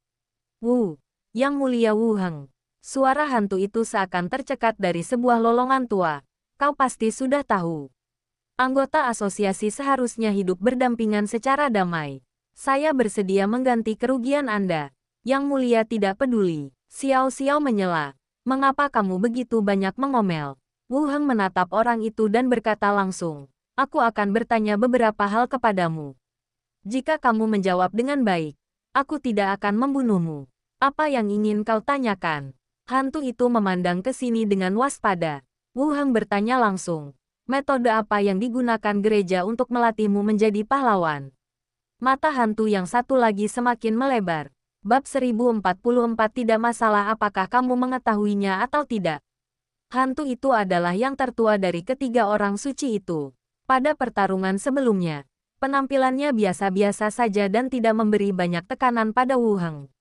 Yang mulia Wu Heng. Suara hantu itu seakan tercekat dari sebuah lolongan tua. Kau pasti sudah tahu. Anggota asosiasi seharusnya hidup berdampingan secara damai. Saya bersedia mengganti kerugian Anda. Yang mulia tidak peduli. Xiao Xiao menyela. Mengapa kamu begitu banyak mengomel? Wu Heng menatap orang itu dan berkata langsung. Aku akan bertanya beberapa hal kepadamu. Jika kamu menjawab dengan baik, aku tidak akan membunuhmu. Apa yang ingin kau tanyakan? Hantu itu memandang ke sini dengan waspada. Wu Heng bertanya langsung. Metode apa yang digunakan gereja untuk melatihmu menjadi pahlawan? Mata hantu yang satu lagi semakin melebar. Bab 1044 tidak masalah apakah kamu mengetahuinya atau tidak. Hantu itu adalah yang tertua dari ketiga orang suci itu. Pada pertarungan sebelumnya, penampilannya biasa-biasa saja dan tidak memberi banyak tekanan pada Wu Heng.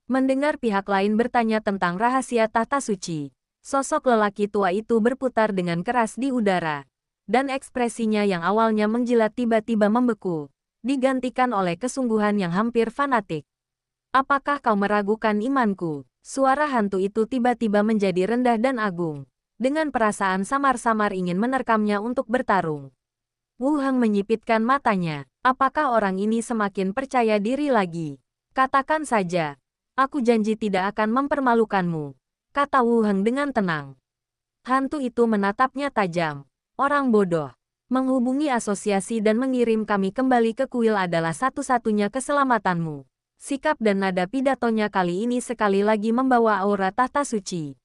Mendengar pihak lain bertanya tentang rahasia tahta suci, sosok lelaki tua itu berputar dengan keras di udara, dan ekspresinya yang awalnya menjilat tiba-tiba membeku, digantikan oleh kesungguhan yang hampir fanatik. Apakah kau meragukan imanku? Suara hantu itu tiba-tiba menjadi rendah dan agung, dengan perasaan samar-samar ingin menerkamnya untuk bertarung. Wu Heng menyipitkan matanya. Apakah orang ini semakin percaya diri lagi? Katakan saja. Aku janji tidak akan mempermalukanmu. Kata Wu Heng dengan tenang. Hantu itu menatapnya tajam. Orang bodoh. Menghubungi asosiasi dan mengirim kami kembali ke kuil adalah satu-satunya keselamatanmu. Sikap dan nada pidatonya kali ini sekali lagi membawa aura tahta suci.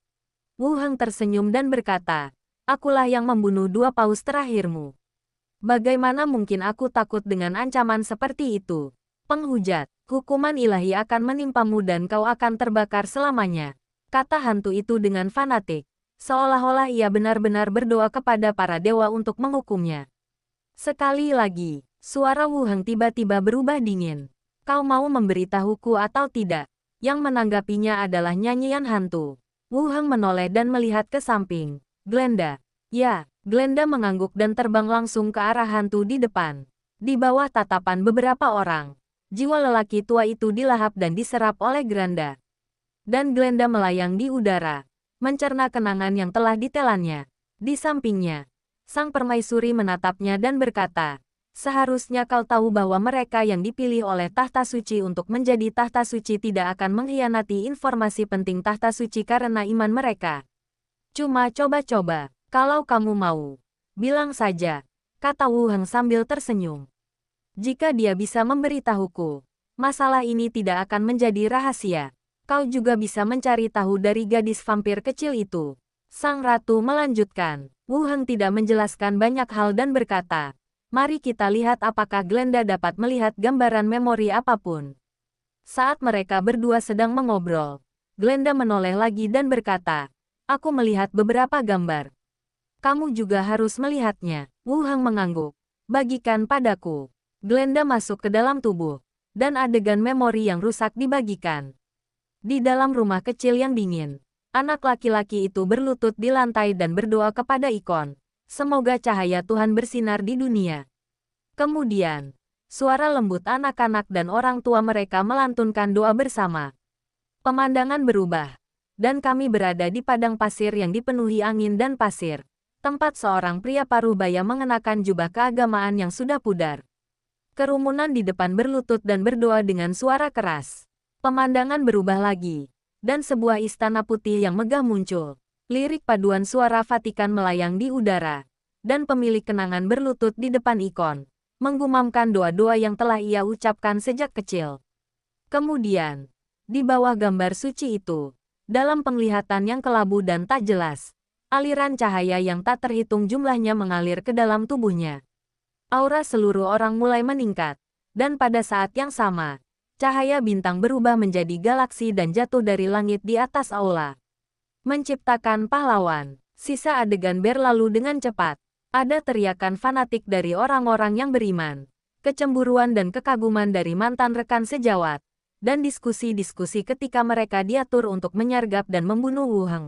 Wu Heng tersenyum dan berkata, akulah yang membunuh dua paus terakhirmu. Bagaimana mungkin aku takut dengan ancaman seperti itu? Penghujat, hukuman ilahi akan menimpamu dan kau akan terbakar selamanya. Kata hantu itu dengan fanatik. Seolah-olah ia benar-benar berdoa kepada para dewa untuk menghukumnya. Sekali lagi, suara Wu Heng tiba-tiba berubah dingin. Kau mau memberitahuku atau tidak? Yang menanggapinya adalah nyanyian hantu. Wu Heng menoleh dan melihat ke samping. Glenda. Ya, Glenda mengangguk dan terbang langsung ke arah hantu di depan. Di bawah tatapan beberapa orang, jiwa lelaki tua itu dilahap dan diserap oleh Glenda. Dan Glenda melayang di udara, mencerna kenangan yang telah ditelannya. Di sampingnya, sang permaisuri menatapnya dan berkata, seharusnya kau tahu bahwa mereka yang dipilih oleh tahta suci untuk menjadi tahta suci tidak akan mengkhianati informasi penting tahta suci karena iman mereka. Cuma coba-coba, kalau kamu mau. Bilang saja, kata Wu Heng sambil tersenyum. Jika dia bisa memberitahuku, masalah ini tidak akan menjadi rahasia. Kau juga bisa mencari tahu dari gadis vampir kecil itu. Sang ratu melanjutkan. Wu Heng tidak menjelaskan banyak hal dan berkata, mari kita lihat apakah Glenda dapat melihat gambaran memori apapun. Saat mereka berdua sedang mengobrol, Glenda menoleh lagi dan berkata, aku melihat beberapa gambar. Kamu juga harus melihatnya. Wu Heng mengangguk. Bagikan padaku. Glenda masuk ke dalam tubuh, dan adegan memori yang rusak dibagikan. Di dalam rumah kecil yang dingin, anak laki-laki itu berlutut di lantai dan berdoa kepada ikon. Semoga cahaya Tuhan bersinar di dunia. Kemudian, suara lembut anak-anak dan orang tua mereka melantunkan doa bersama. Pemandangan berubah, dan kami berada di padang pasir yang dipenuhi angin dan pasir. Tempat seorang pria parubaya mengenakan jubah keagamaan yang sudah pudar. Kerumunan di depan berlutut dan berdoa dengan suara keras. Pemandangan berubah lagi, dan sebuah istana putih yang megah muncul. Lirik paduan suara Vatikan melayang di udara, dan pemilik kenangan berlutut di depan ikon, menggumamkan doa-doa yang telah ia ucapkan sejak kecil. Kemudian, di bawah gambar suci itu, dalam penglihatan yang kelabu dan tak jelas, aliran cahaya yang tak terhitung jumlahnya mengalir ke dalam tubuhnya. Aura seluruh orang mulai meningkat, dan pada saat yang sama, cahaya bintang berubah menjadi galaksi dan jatuh dari langit di atas aula. Menciptakan pahlawan. Sisa adegan berlalu dengan cepat. Ada teriakan fanatik dari orang-orang yang beriman, kecemburuan dan kekaguman dari mantan rekan sejawat, dan diskusi-diskusi ketika mereka diatur untuk menyergap dan membunuh Wu Heng.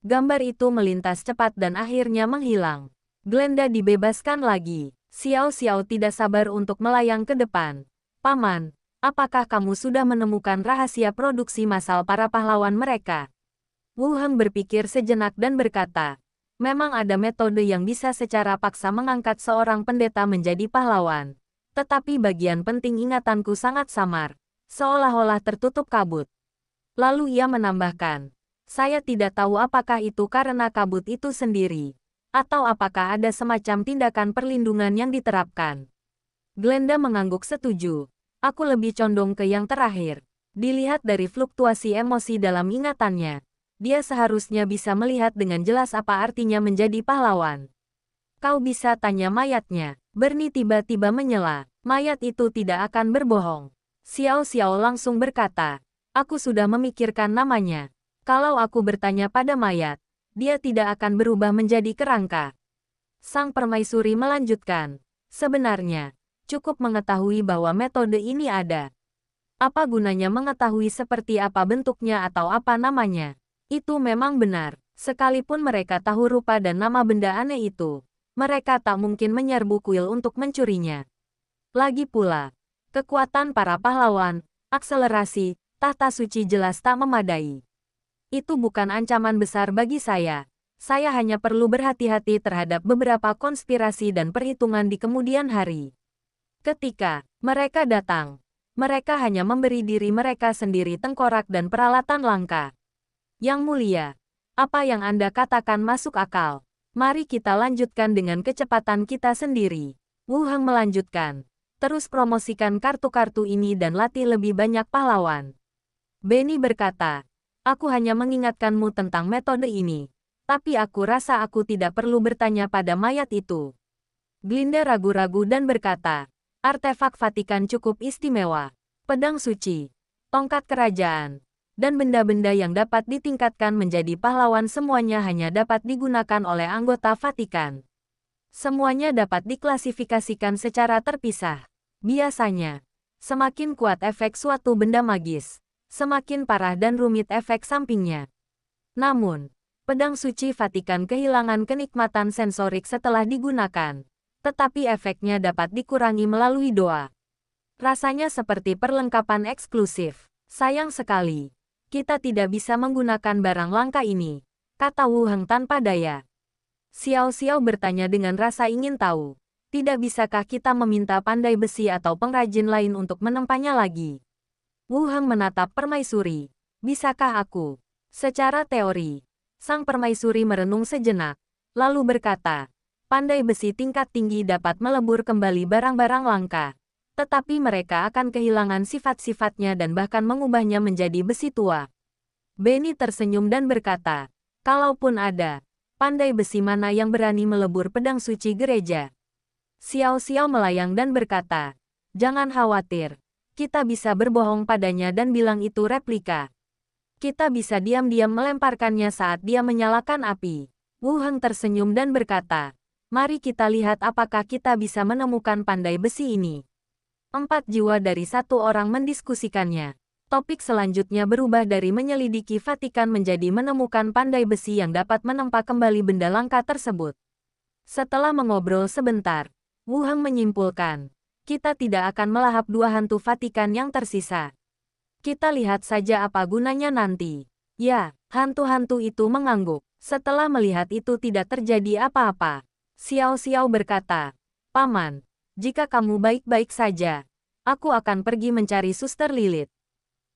Gambar itu melintas cepat dan akhirnya menghilang. Glenda dibebaskan lagi. Xiao Xiao tidak sabar untuk melayang ke depan. Paman, apakah kamu sudah menemukan rahasia produksi massal para pahlawan mereka? Wu Heng berpikir sejenak dan berkata, memang ada metode yang bisa secara paksa mengangkat seorang pendeta menjadi pahlawan. Tetapi bagian penting ingatanku sangat samar, seolah-olah tertutup kabut. Lalu ia menambahkan, saya tidak tahu apakah itu karena kabut itu sendiri, atau apakah ada semacam tindakan perlindungan yang diterapkan. Glenda mengangguk setuju. Aku lebih condong ke yang terakhir. Dilihat dari fluktuasi emosi dalam ingatannya, dia seharusnya bisa melihat dengan jelas apa artinya menjadi pahlawan. Kau bisa tanya mayatnya. Bernie tiba-tiba menyela. Mayat itu tidak akan berbohong. Xiao Xiao langsung berkata, aku sudah memikirkan namanya. Kalau aku bertanya pada mayat, dia tidak akan berubah menjadi kerangka. Sang permaisuri melanjutkan, sebenarnya, cukup mengetahui bahwa metode ini ada. Apa gunanya mengetahui seperti apa bentuknya atau apa namanya? Itu memang benar. Sekalipun mereka tahu rupa dan nama benda aneh itu, mereka tak mungkin menyerbu kuil untuk mencurinya. Lagi pula, kekuatan para pahlawan, akselerasi, tahta suci jelas tak memadai. Itu bukan ancaman besar bagi saya. Saya hanya perlu berhati-hati terhadap beberapa konspirasi dan perhitungan di kemudian hari. Ketika mereka datang, mereka hanya memberi diri mereka sendiri tengkorak dan peralatan langka. Yang mulia, apa yang Anda katakan masuk akal. Mari kita lanjutkan dengan kecepatan kita sendiri. Wu Heng melanjutkan. Terus promosikan kartu-kartu ini dan latih lebih banyak pahlawan. Benny berkata, aku hanya mengingatkanmu tentang metode ini. Tapi aku rasa aku tidak perlu bertanya pada mayat itu. Glinda ragu-ragu dan berkata, artefak Vatikan cukup istimewa. Pedang suci, tongkat kerajaan, dan benda-benda yang dapat ditingkatkan menjadi pahlawan semuanya hanya dapat digunakan oleh anggota Vatikan. Semuanya dapat diklasifikasikan secara terpisah. Biasanya, semakin kuat efek suatu benda magis, semakin parah dan rumit efek sampingnya. Namun, pedang suci Vatikan kehilangan kenikmatan sensorik setelah digunakan, tetapi efeknya dapat dikurangi melalui doa. Rasanya seperti perlengkapan eksklusif. Sayang sekali, kita tidak bisa menggunakan barang langka ini, kata Wu Heng tanpa daya. Xiao Xiao bertanya dengan rasa ingin tahu. Tidak bisakah kita meminta pandai besi atau pengrajin lain untuk menempanya lagi? Wu Heng menatap permaisuri. Bisakah aku? Secara teori, sang permaisuri merenung sejenak, lalu berkata, pandai besi tingkat tinggi dapat melebur kembali barang-barang langka. Tetapi mereka akan kehilangan sifat-sifatnya dan bahkan mengubahnya menjadi besi tua. Benny tersenyum dan berkata, kalaupun ada, pandai besi mana yang berani melebur pedang suci gereja? Xiao Xiao melayang dan berkata, jangan khawatir, kita bisa berbohong padanya dan bilang itu replika. Kita bisa diam-diam melemparkannya saat dia menyalakan api. Wu Heng tersenyum dan berkata, mari kita lihat apakah kita bisa menemukan pandai besi ini. 4 jiwa dari 1 orang mendiskusikannya. Topik selanjutnya berubah dari menyelidiki Vatikan menjadi menemukan pandai besi yang dapat menempa kembali benda langka tersebut. Setelah mengobrol sebentar, Wu Heng menyimpulkan, kita tidak akan melahap 2 hantu Vatikan yang tersisa. Kita lihat saja apa gunanya nanti. Ya, hantu-hantu itu mengangguk. Setelah melihat itu tidak terjadi apa-apa, Xiao Xiao berkata, Paman, jika kamu baik-baik saja, aku akan pergi mencari Suster Lilith.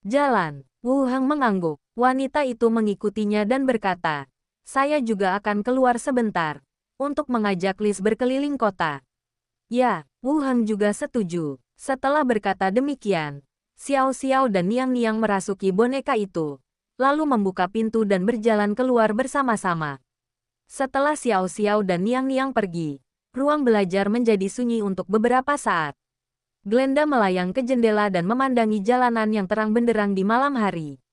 Jalan, Wu Heng mengangguk. Wanita itu mengikutinya dan berkata, saya juga akan keluar sebentar, untuk mengajak Liz berkeliling kota. Ya, Wu Heng juga setuju. Setelah berkata demikian, Xiao Xiao dan Niang Niang merasuki boneka itu, lalu membuka pintu dan berjalan keluar bersama-sama. Setelah Xiao Xiao dan Niang Niang pergi, ruang belajar menjadi sunyi untuk beberapa saat. Glenda melayang ke jendela dan memandangi jalanan yang terang benderang di malam hari.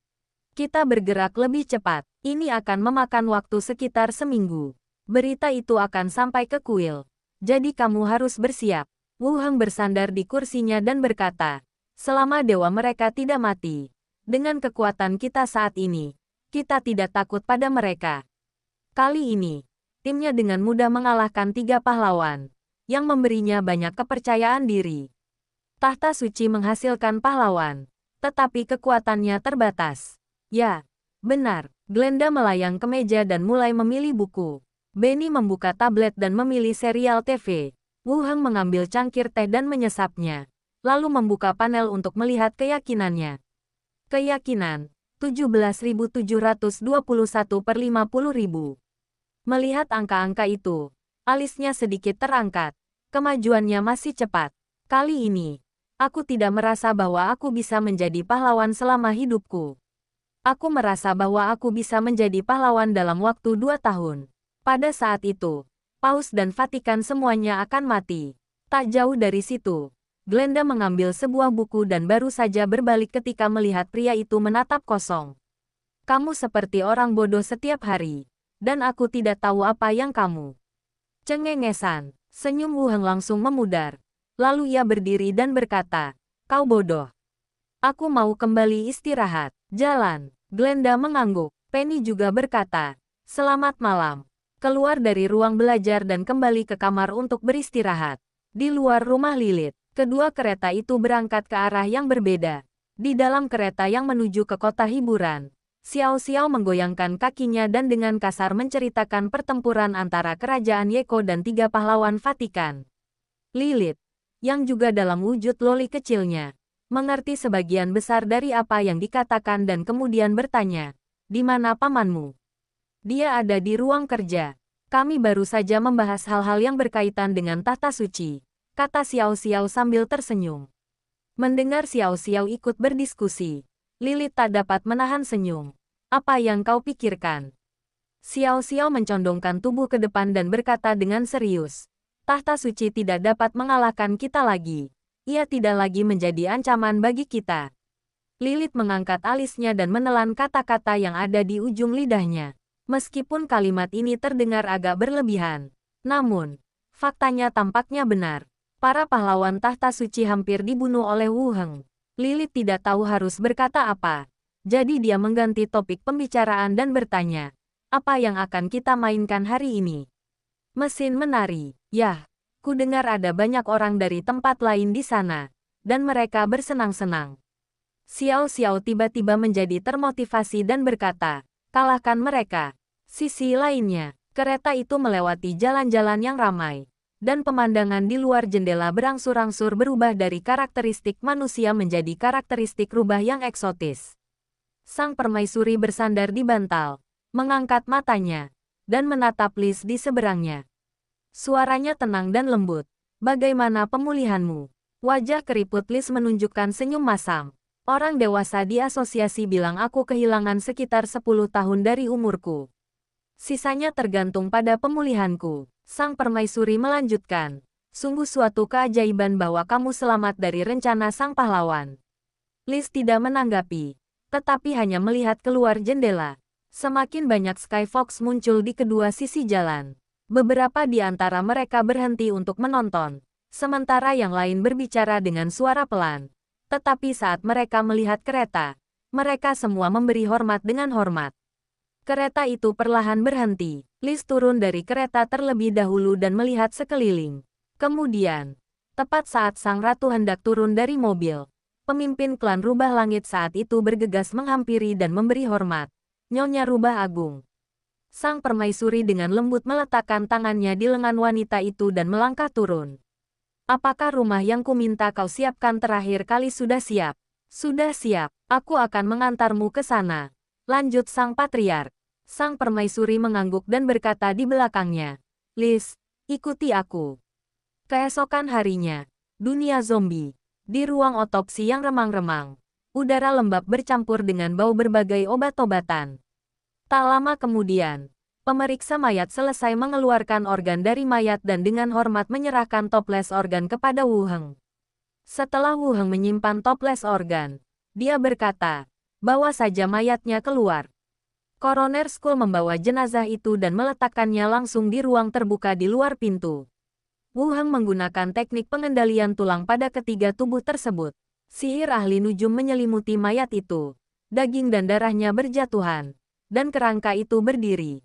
Kita bergerak lebih cepat, ini akan memakan waktu sekitar seminggu. Berita itu akan sampai ke kuil. Jadi kamu harus bersiap. Wu Heng bersandar di kursinya dan berkata, selama dewa mereka tidak mati, dengan kekuatan kita saat ini, kita tidak takut pada mereka. Kali ini, timnya dengan mudah mengalahkan 3 pahlawan, yang memberinya banyak kepercayaan diri. Tahta suci menghasilkan pahlawan, tetapi kekuatannya terbatas. Ya, benar, Glenda melayang ke meja dan mulai memilih buku. Benny membuka tablet dan memilih serial TV. Wu Heng mengambil cangkir teh dan menyesapnya, lalu membuka panel untuk melihat keyakinannya. Keyakinan, 17.721/50.000. Melihat angka-angka itu, alisnya sedikit terangkat. Kemajuannya masih cepat. Kali ini, aku tidak merasa bahwa aku bisa menjadi pahlawan selama hidupku. Aku merasa bahwa aku bisa menjadi pahlawan dalam waktu 2 tahun. Pada saat itu, Paus dan Vatikan semuanya akan mati. Tak jauh dari situ, Glenda mengambil sebuah buku dan baru saja berbalik ketika melihat pria itu menatap kosong. Kamu seperti orang bodoh setiap hari, dan aku tidak tahu apa yang kamu. Cengengesan, senyum Wu Heng langsung memudar. Lalu ia berdiri dan berkata, kau bodoh. Aku mau kembali istirahat. Jalan, Glenda mengangguk. Penny juga berkata, selamat malam. Keluar dari ruang belajar dan kembali ke kamar untuk beristirahat. Di luar rumah Lilith, kedua kereta itu berangkat ke arah yang berbeda. Di dalam kereta yang menuju ke kota hiburan, Xiao Xiao menggoyangkan kakinya dan dengan kasar menceritakan pertempuran antara kerajaan Yeko dan 3 pahlawan Vatikan. Lilith, yang juga dalam wujud loli kecilnya, mengerti sebagian besar dari apa yang dikatakan dan kemudian bertanya, di mana pamanmu? Dia ada di ruang kerja. Kami baru saja membahas hal-hal yang berkaitan dengan tahta suci, kata Xiao Xiao sambil tersenyum. Mendengar Xiao Xiao ikut berdiskusi, Lilith tak dapat menahan senyum. Apa yang kau pikirkan? Xiao Xiao mencondongkan tubuh ke depan dan berkata dengan serius. Tahta suci tidak dapat mengalahkan kita lagi. Ia tidak lagi menjadi ancaman bagi kita. Lilith mengangkat alisnya dan menelan kata-kata yang ada di ujung lidahnya. Meskipun kalimat ini terdengar agak berlebihan, namun, faktanya tampaknya benar. Para pahlawan tahta suci hampir dibunuh oleh Wu Heng. Lilith tidak tahu harus berkata apa. Jadi dia mengganti topik pembicaraan dan bertanya, apa yang akan kita mainkan hari ini? Mesin menari. Yah, ku dengar ada banyak orang dari tempat lain di sana, dan mereka bersenang-senang. Xiao Xiao tiba-tiba menjadi termotivasi dan berkata, kalahkan mereka. Sisi lainnya, kereta itu melewati jalan-jalan yang ramai, dan pemandangan di luar jendela berangsur-angsur berubah dari karakteristik manusia menjadi karakteristik rubah yang eksotis. Sang permaisuri bersandar di bantal, mengangkat matanya, dan menatap Liz di seberangnya. Suaranya tenang dan lembut. Bagaimana pemulihanmu? Wajah keriput Liz menunjukkan senyum masam. Orang dewasa di asosiasi bilang aku kehilangan sekitar 10 tahun dari umurku. Sisanya tergantung pada pemulihanku. Sang permaisuri melanjutkan. Sungguh suatu keajaiban bahwa kamu selamat dari rencana sang pahlawan. Liz tidak menanggapi, tetapi hanya melihat keluar jendela. Semakin banyak Skyfox muncul di kedua sisi jalan. Beberapa di antara mereka berhenti untuk menonton, sementara yang lain berbicara dengan suara pelan. Tetapi saat mereka melihat kereta, mereka semua memberi hormat dengan hormat. Kereta itu perlahan berhenti. Liz turun dari kereta terlebih dahulu dan melihat sekeliling. Kemudian, tepat saat sang ratu hendak turun dari mobil, pemimpin klan Rubah Langit saat itu bergegas menghampiri dan memberi hormat. Nyonya Rubah Agung. Sang permaisuri dengan lembut meletakkan tangannya di lengan wanita itu dan melangkah turun. Apakah rumah yang kuminta kau siapkan terakhir kali sudah siap? Sudah siap. Aku akan mengantarmu ke sana. Lanjut sang patriark. Sang permaisuri mengangguk dan berkata di belakangnya. Liz, ikuti aku. Keesokan harinya, dunia zombie. Di ruang otopsi yang remang-remang, udara lembab bercampur dengan bau berbagai obat-obatan. Tak lama kemudian, pemeriksa mayat selesai mengeluarkan organ dari mayat dan dengan hormat menyerahkan toples organ kepada Wu Heng. Setelah Wu Heng menyimpan toples organ, dia berkata, bawa saja mayatnya keluar. Coroner School membawa jenazah itu dan meletakkannya langsung di ruang terbuka di luar pintu. Wu Heng menggunakan teknik pengendalian tulang pada ketiga tubuh tersebut. Sihir ahli nujum menyelimuti mayat itu. Daging dan darahnya berjatuhan, dan kerangka itu berdiri.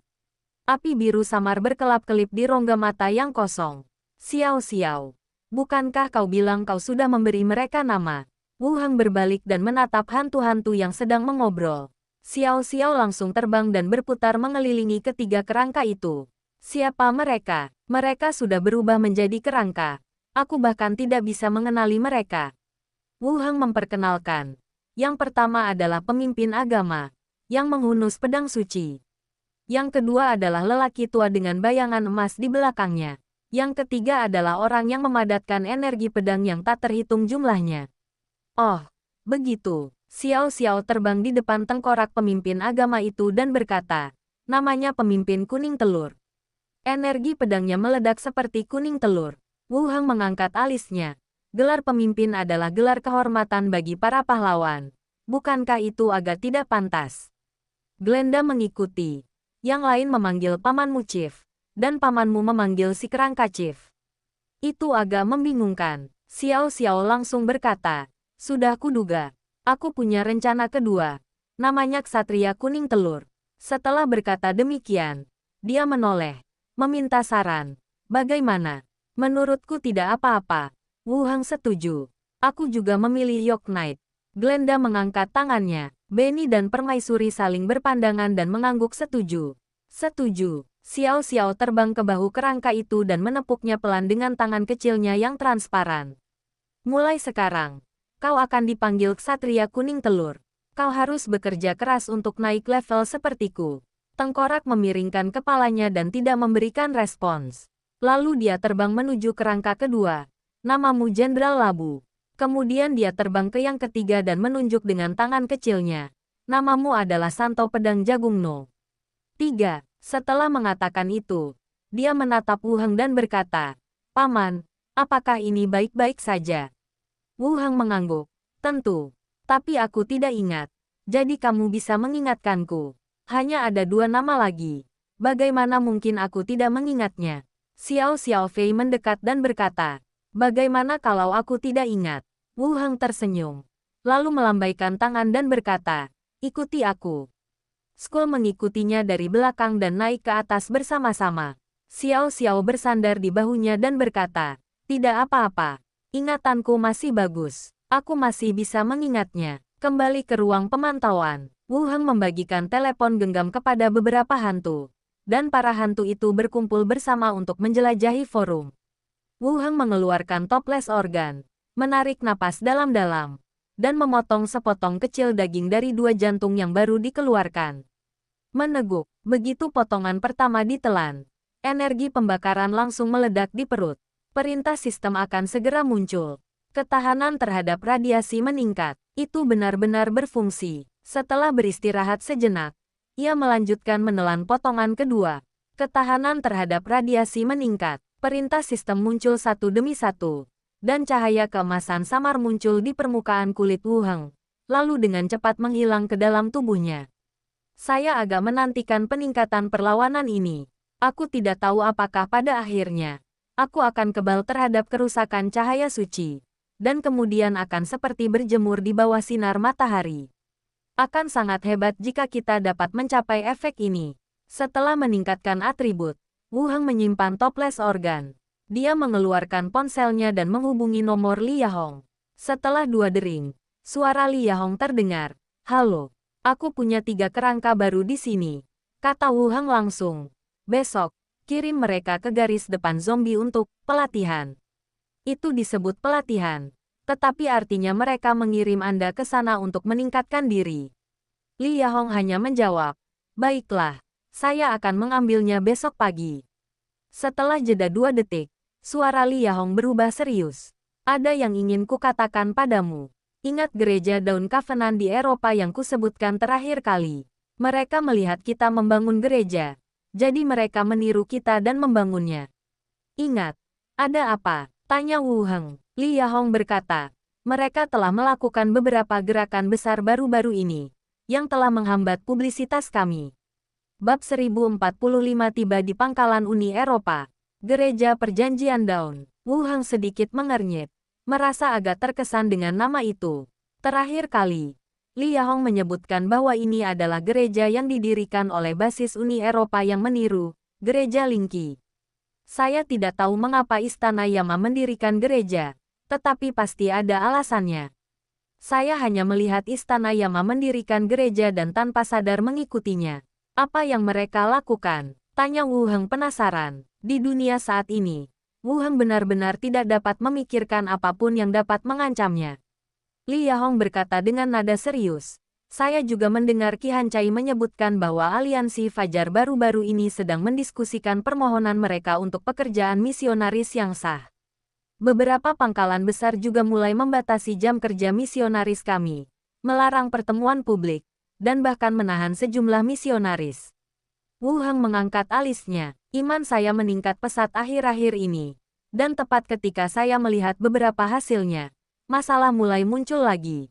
Api biru samar berkelap-kelip di rongga mata yang kosong. Xiao Xiao, bukankah kau bilang kau sudah memberi mereka nama? Wu Heng berbalik dan menatap hantu-hantu yang sedang mengobrol. Xiao Xiao langsung terbang dan berputar mengelilingi ketiga kerangka itu. Siapa mereka? Mereka sudah berubah menjadi kerangka. Aku bahkan tidak bisa mengenali mereka. Wu Heng memperkenalkan. Yang pertama adalah pemimpin agama, yang menghunus pedang suci. Yang kedua adalah lelaki tua dengan bayangan emas di belakangnya. Yang ketiga adalah orang yang memadatkan energi pedang yang tak terhitung jumlahnya. Oh, begitu. Xiao Xiao terbang di depan tengkorak pemimpin agama itu dan berkata, namanya pemimpin kuning telur. Energi pedangnya meledak seperti kuning telur. Wu Heng mengangkat alisnya. Gelar pemimpin adalah gelar kehormatan bagi para pahlawan. Bukankah itu agak tidak pantas? Glenda mengikuti. Yang lain memanggil pamanmu Chief, dan pamanmu memanggil si kerangka Chief. Itu agak membingungkan. Xiao Xiao langsung berkata, sudah kuduga. Aku punya rencana kedua. Namanya Ksatria Kuning Telur. Setelah berkata demikian, dia menoleh, meminta saran. Bagaimana? Menurutku tidak apa-apa. Wu Heng setuju. Aku juga memilih Yok Knight. Glenda mengangkat tangannya. Benny dan permaisuri saling berpandangan dan mengangguk setuju. Setuju. Xiao Xiao terbang ke bahu kerangka itu dan menepuknya pelan dengan tangan kecilnya yang transparan. Mulai sekarang, kau akan dipanggil Ksatria Kuning Telur. Kau harus bekerja keras untuk naik level sepertiku. Tengkorak memiringkan kepalanya dan tidak memberikan respons. Lalu dia terbang menuju kerangka kedua. Namamu Jenderal Labu. Kemudian dia terbang ke yang ketiga dan menunjuk dengan tangan kecilnya. Namamu adalah Santo Pedang Jagung No. 3. Setelah mengatakan itu, dia menatap Wu Heng dan berkata, Paman, apakah ini baik-baik saja? Wu Heng mengangguk. Tentu. Tapi aku tidak ingat. Jadi kamu bisa mengingatkanku. Hanya ada 2 nama lagi. Bagaimana mungkin aku tidak mengingatnya? Xiao Xiaofei mendekat dan berkata, bagaimana kalau aku tidak ingat? Wu Heng tersenyum. Lalu melambaikan tangan dan berkata, ikuti aku. Skull mengikutinya dari belakang dan naik ke atas bersama-sama. Xiao Xiao bersandar di bahunya dan berkata, tidak apa-apa. Ingatanku masih bagus. Aku masih bisa mengingatnya. Kembali ke ruang pemantauan. Wu Heng membagikan telepon genggam kepada beberapa hantu. Dan para hantu itu berkumpul bersama untuk menjelajahi forum. Wu Heng mengeluarkan toples organ, menarik napas dalam-dalam, dan memotong sepotong kecil daging dari 2 jantung yang baru dikeluarkan. Meneguk, begitu potongan pertama ditelan. Energi pembakaran langsung meledak di perut. Perintah sistem akan segera muncul. Ketahanan terhadap radiasi meningkat. Itu benar-benar berfungsi. Setelah beristirahat sejenak, ia melanjutkan menelan potongan kedua. Ketahanan terhadap radiasi meningkat. Perintah sistem muncul satu demi satu. Dan cahaya keemasan samar muncul di permukaan kulit Wu Heng. Lalu dengan cepat menghilang ke dalam tubuhnya. Saya agak menantikan peningkatan perlawanan ini. Aku tidak tahu apakah pada akhirnya aku akan kebal terhadap kerusakan cahaya suci. Dan kemudian akan seperti berjemur di bawah sinar matahari. Akan sangat hebat jika kita dapat mencapai efek ini. Setelah meningkatkan atribut, Wu Heng menyimpan toples organ. Dia mengeluarkan ponselnya dan menghubungi nomor Li Yahong. Setelah 2 dering, suara Li Yahong terdengar. Halo, aku punya 3 kerangka baru di sini. Kata Wu Heng langsung. Besok, kirim mereka ke garis depan zombie untuk pelatihan. Itu disebut pelatihan. Tetapi artinya mereka mengirim Anda ke sana untuk meningkatkan diri. Li Yahong hanya menjawab, baiklah, saya akan mengambilnya besok pagi. Setelah jeda 2 detik, suara Li Yahong berubah serius. Ada yang ingin kukatakan padamu. Ingat gereja Daun Covenant di Eropa yang kusebutkan terakhir kali. Mereka melihat kita membangun gereja. Jadi mereka meniru kita dan membangunnya. Ingat, ada apa? Tanya Wu Heng. Li Yahong berkata, mereka telah melakukan beberapa gerakan besar baru-baru ini, yang telah menghambat publisitas kami. Bab 1045 tiba di pangkalan Uni Eropa. Gereja Perjanjian Daun. Wu Heng sedikit mengernyit, merasa agak terkesan dengan nama itu. Terakhir kali, Li Yahong menyebutkan bahwa ini adalah gereja yang didirikan oleh basis Uni Eropa yang meniru, Gereja Lingqi. Saya tidak tahu mengapa Istana Yama mendirikan gereja, tetapi pasti ada alasannya. Saya hanya melihat Istana Yama mendirikan gereja dan tanpa sadar mengikutinya. Apa yang mereka lakukan? Tanya Wu Heng penasaran. Di dunia saat ini, Wu Heng benar-benar tidak dapat memikirkan apapun yang dapat mengancamnya. Li Yahong berkata dengan nada serius. Saya juga mendengar Qi Hancai menyebutkan bahwa aliansi Fajar baru-baru ini sedang mendiskusikan permohonan mereka untuk pekerjaan misionaris yang sah. Beberapa pangkalan besar juga mulai membatasi jam kerja misionaris kami, melarang pertemuan publik, dan bahkan menahan sejumlah misionaris. Wu Heng mengangkat alisnya. Iman saya meningkat pesat akhir-akhir ini. Dan tepat ketika saya melihat beberapa hasilnya, masalah mulai muncul lagi.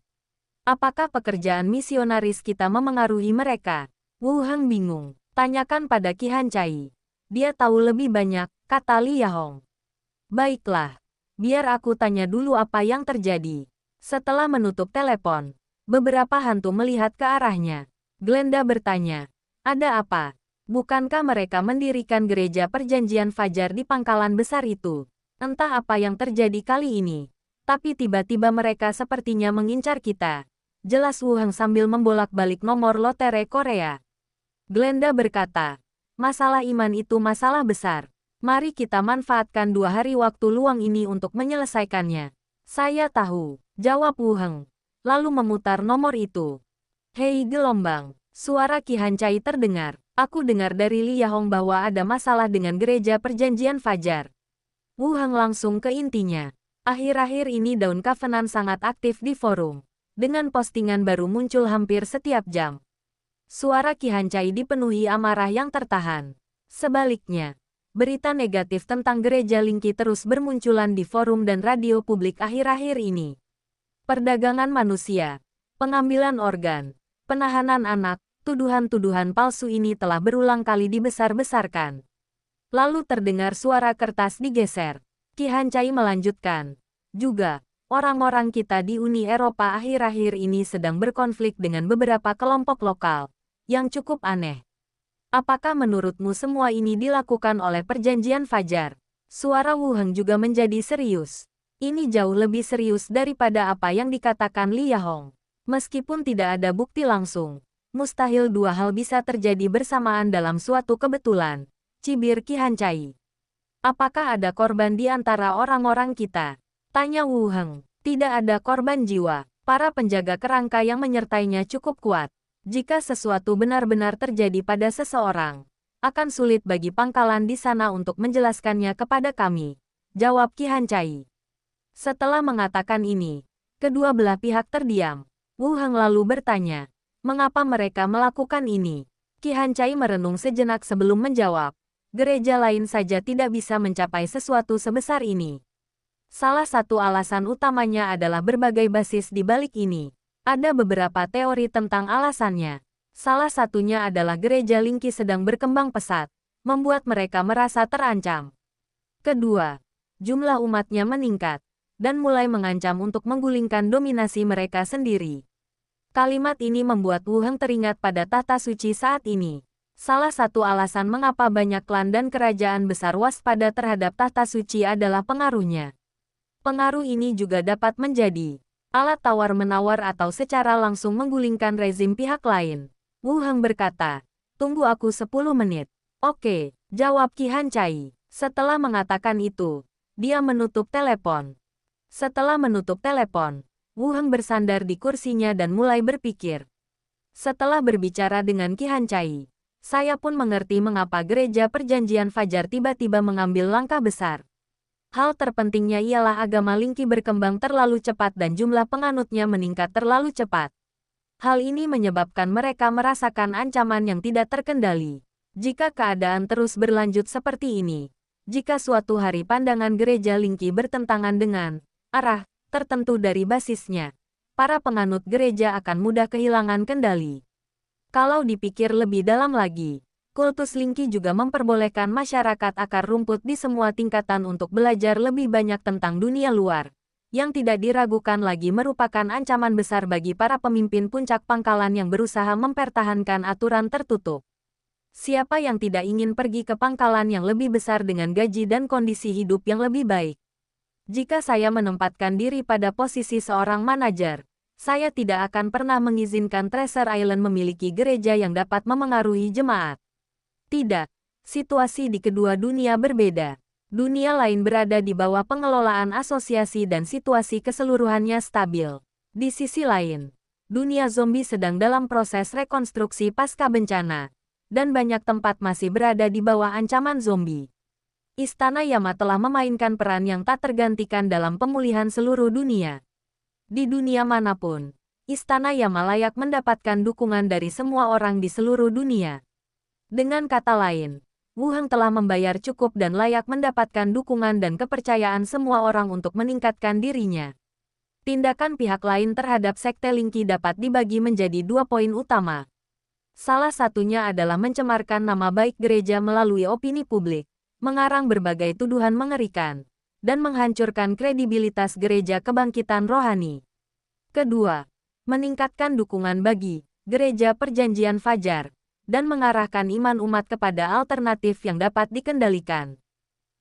Apakah pekerjaan misionaris kita memengaruhi mereka? Wu Heng bingung. Tanyakan pada Qi Hancai. Dia tahu lebih banyak, kata Li Yahong. Baiklah. Biar aku tanya dulu apa yang terjadi. Setelah menutup telepon, beberapa hantu melihat ke arahnya. Glenda bertanya, ada apa? Bukankah mereka mendirikan gereja perjanjian Fajar di pangkalan besar itu? Entah apa yang terjadi kali ini. Tapi tiba-tiba mereka sepertinya mengincar kita. Jelas Wu Heng sambil membolak-balik nomor lotre Korea. Glenda berkata, masalah iman itu masalah besar. Mari kita manfaatkan 2 hari waktu luang ini untuk menyelesaikannya. Saya tahu, jawab Wu Heng. Lalu memutar nomor itu. Hei gelombang, suara Qi Hancai terdengar. Aku dengar dari Li Yahong bahwa ada masalah dengan gereja perjanjian fajar. Wu Heng langsung ke intinya. Akhir-akhir ini Daun Covenant sangat aktif di forum. Dengan postingan baru muncul hampir setiap jam. Suara Qi Hancai dipenuhi amarah yang tertahan. Sebaliknya, berita negatif tentang gereja Lingqi terus bermunculan di forum dan radio publik akhir-akhir ini. Perdagangan manusia, pengambilan organ, penahanan anak, tuduhan-tuduhan palsu ini telah berulang kali dibesar-besarkan. Lalu terdengar suara kertas digeser. Qi Hancai melanjutkan. Juga, orang-orang kita di Uni Eropa akhir-akhir ini sedang berkonflik dengan beberapa kelompok lokal, yang cukup aneh. Apakah menurutmu semua ini dilakukan oleh perjanjian fajar? Suara Wu Heng juga menjadi serius. Ini jauh lebih serius daripada apa yang dikatakan Li Yahong. Meskipun tidak ada bukti langsung, mustahil dua hal bisa terjadi bersamaan dalam suatu kebetulan, cibir Qi Hancai. Apakah ada korban di antara orang-orang kita? Tanya Wu Heng. Tidak ada korban jiwa. Para penjaga kerangka yang menyertainya cukup kuat. Jika sesuatu benar-benar terjadi pada seseorang, akan sulit bagi pangkalan di sana untuk menjelaskannya kepada kami. Jawab Qi Hancai. Setelah mengatakan ini, kedua belah pihak terdiam. Wu Heng lalu bertanya, mengapa mereka melakukan ini? Qi Hancai merenung sejenak sebelum menjawab. Gereja lain saja tidak bisa mencapai sesuatu sebesar ini. Salah satu alasan utamanya adalah berbagai basis di balik ini. Ada beberapa teori tentang alasannya. Salah satunya adalah gereja Lingqi sedang berkembang pesat, membuat mereka merasa terancam. Kedua, jumlah umatnya meningkat, dan mulai mengancam untuk menggulingkan dominasi mereka sendiri. Kalimat ini membuat Wu Heng teringat pada tahta suci saat ini. Salah satu alasan mengapa banyak klan dan kerajaan besar waspada terhadap tahta suci adalah pengaruhnya. Pengaruh ini juga dapat menjadi alat tawar-menawar atau secara langsung menggulingkan rezim pihak lain. Wu Heng berkata, tunggu aku 10 menit. Oke, jawab Qi Hancai. Setelah mengatakan itu, dia menutup telepon. Setelah menutup telepon, Wu Heng bersandar di kursinya dan mulai berpikir. Setelah berbicara dengan Qi Hancai, saya pun mengerti mengapa gereja perjanjian fajar tiba-tiba mengambil langkah besar. Hal terpentingnya ialah agama Lingqi berkembang terlalu cepat dan jumlah penganutnya meningkat terlalu cepat. Hal ini menyebabkan mereka merasakan ancaman yang tidak terkendali. Jika keadaan terus berlanjut seperti ini, jika suatu hari pandangan gereja Lingqi bertentangan dengan arah tertentu dari basisnya, para penganut gereja akan mudah kehilangan kendali. Kalau dipikir lebih dalam lagi, kultus Lingqi juga memperbolehkan masyarakat akar rumput di semua tingkatan untuk belajar lebih banyak tentang dunia luar, yang tidak diragukan lagi merupakan ancaman besar bagi para pemimpin puncak pangkalan yang berusaha mempertahankan aturan tertutup. Siapa yang tidak ingin pergi ke pangkalan yang lebih besar dengan gaji dan kondisi hidup yang lebih baik? Jika saya menempatkan diri pada posisi seorang manajer, saya tidak akan pernah mengizinkan Treasure Island memiliki gereja yang dapat memengaruhi jemaat. Tidak, situasi di kedua dunia berbeda. Dunia lain berada di bawah pengelolaan asosiasi dan situasi keseluruhannya stabil. Di sisi lain, dunia zombie sedang dalam proses rekonstruksi pasca bencana, dan banyak tempat masih berada di bawah ancaman zombie. Istana Yama telah memainkan peran yang tak tergantikan dalam pemulihan seluruh dunia. Di dunia manapun, Istana Yama layak mendapatkan dukungan dari semua orang di seluruh dunia. Dengan kata lain, Wu Heng telah membayar cukup dan layak mendapatkan dukungan dan kepercayaan semua orang untuk meningkatkan dirinya. Tindakan pihak lain terhadap Sekte Lingqi dapat dibagi menjadi 2 poin utama. Salah satunya adalah mencemarkan nama baik gereja melalui opini publik, mengarang berbagai tuduhan mengerikan, dan menghancurkan kredibilitas gereja kebangkitan rohani. Kedua, meningkatkan dukungan bagi gereja perjanjian fajar, dan mengarahkan iman umat kepada alternatif yang dapat dikendalikan.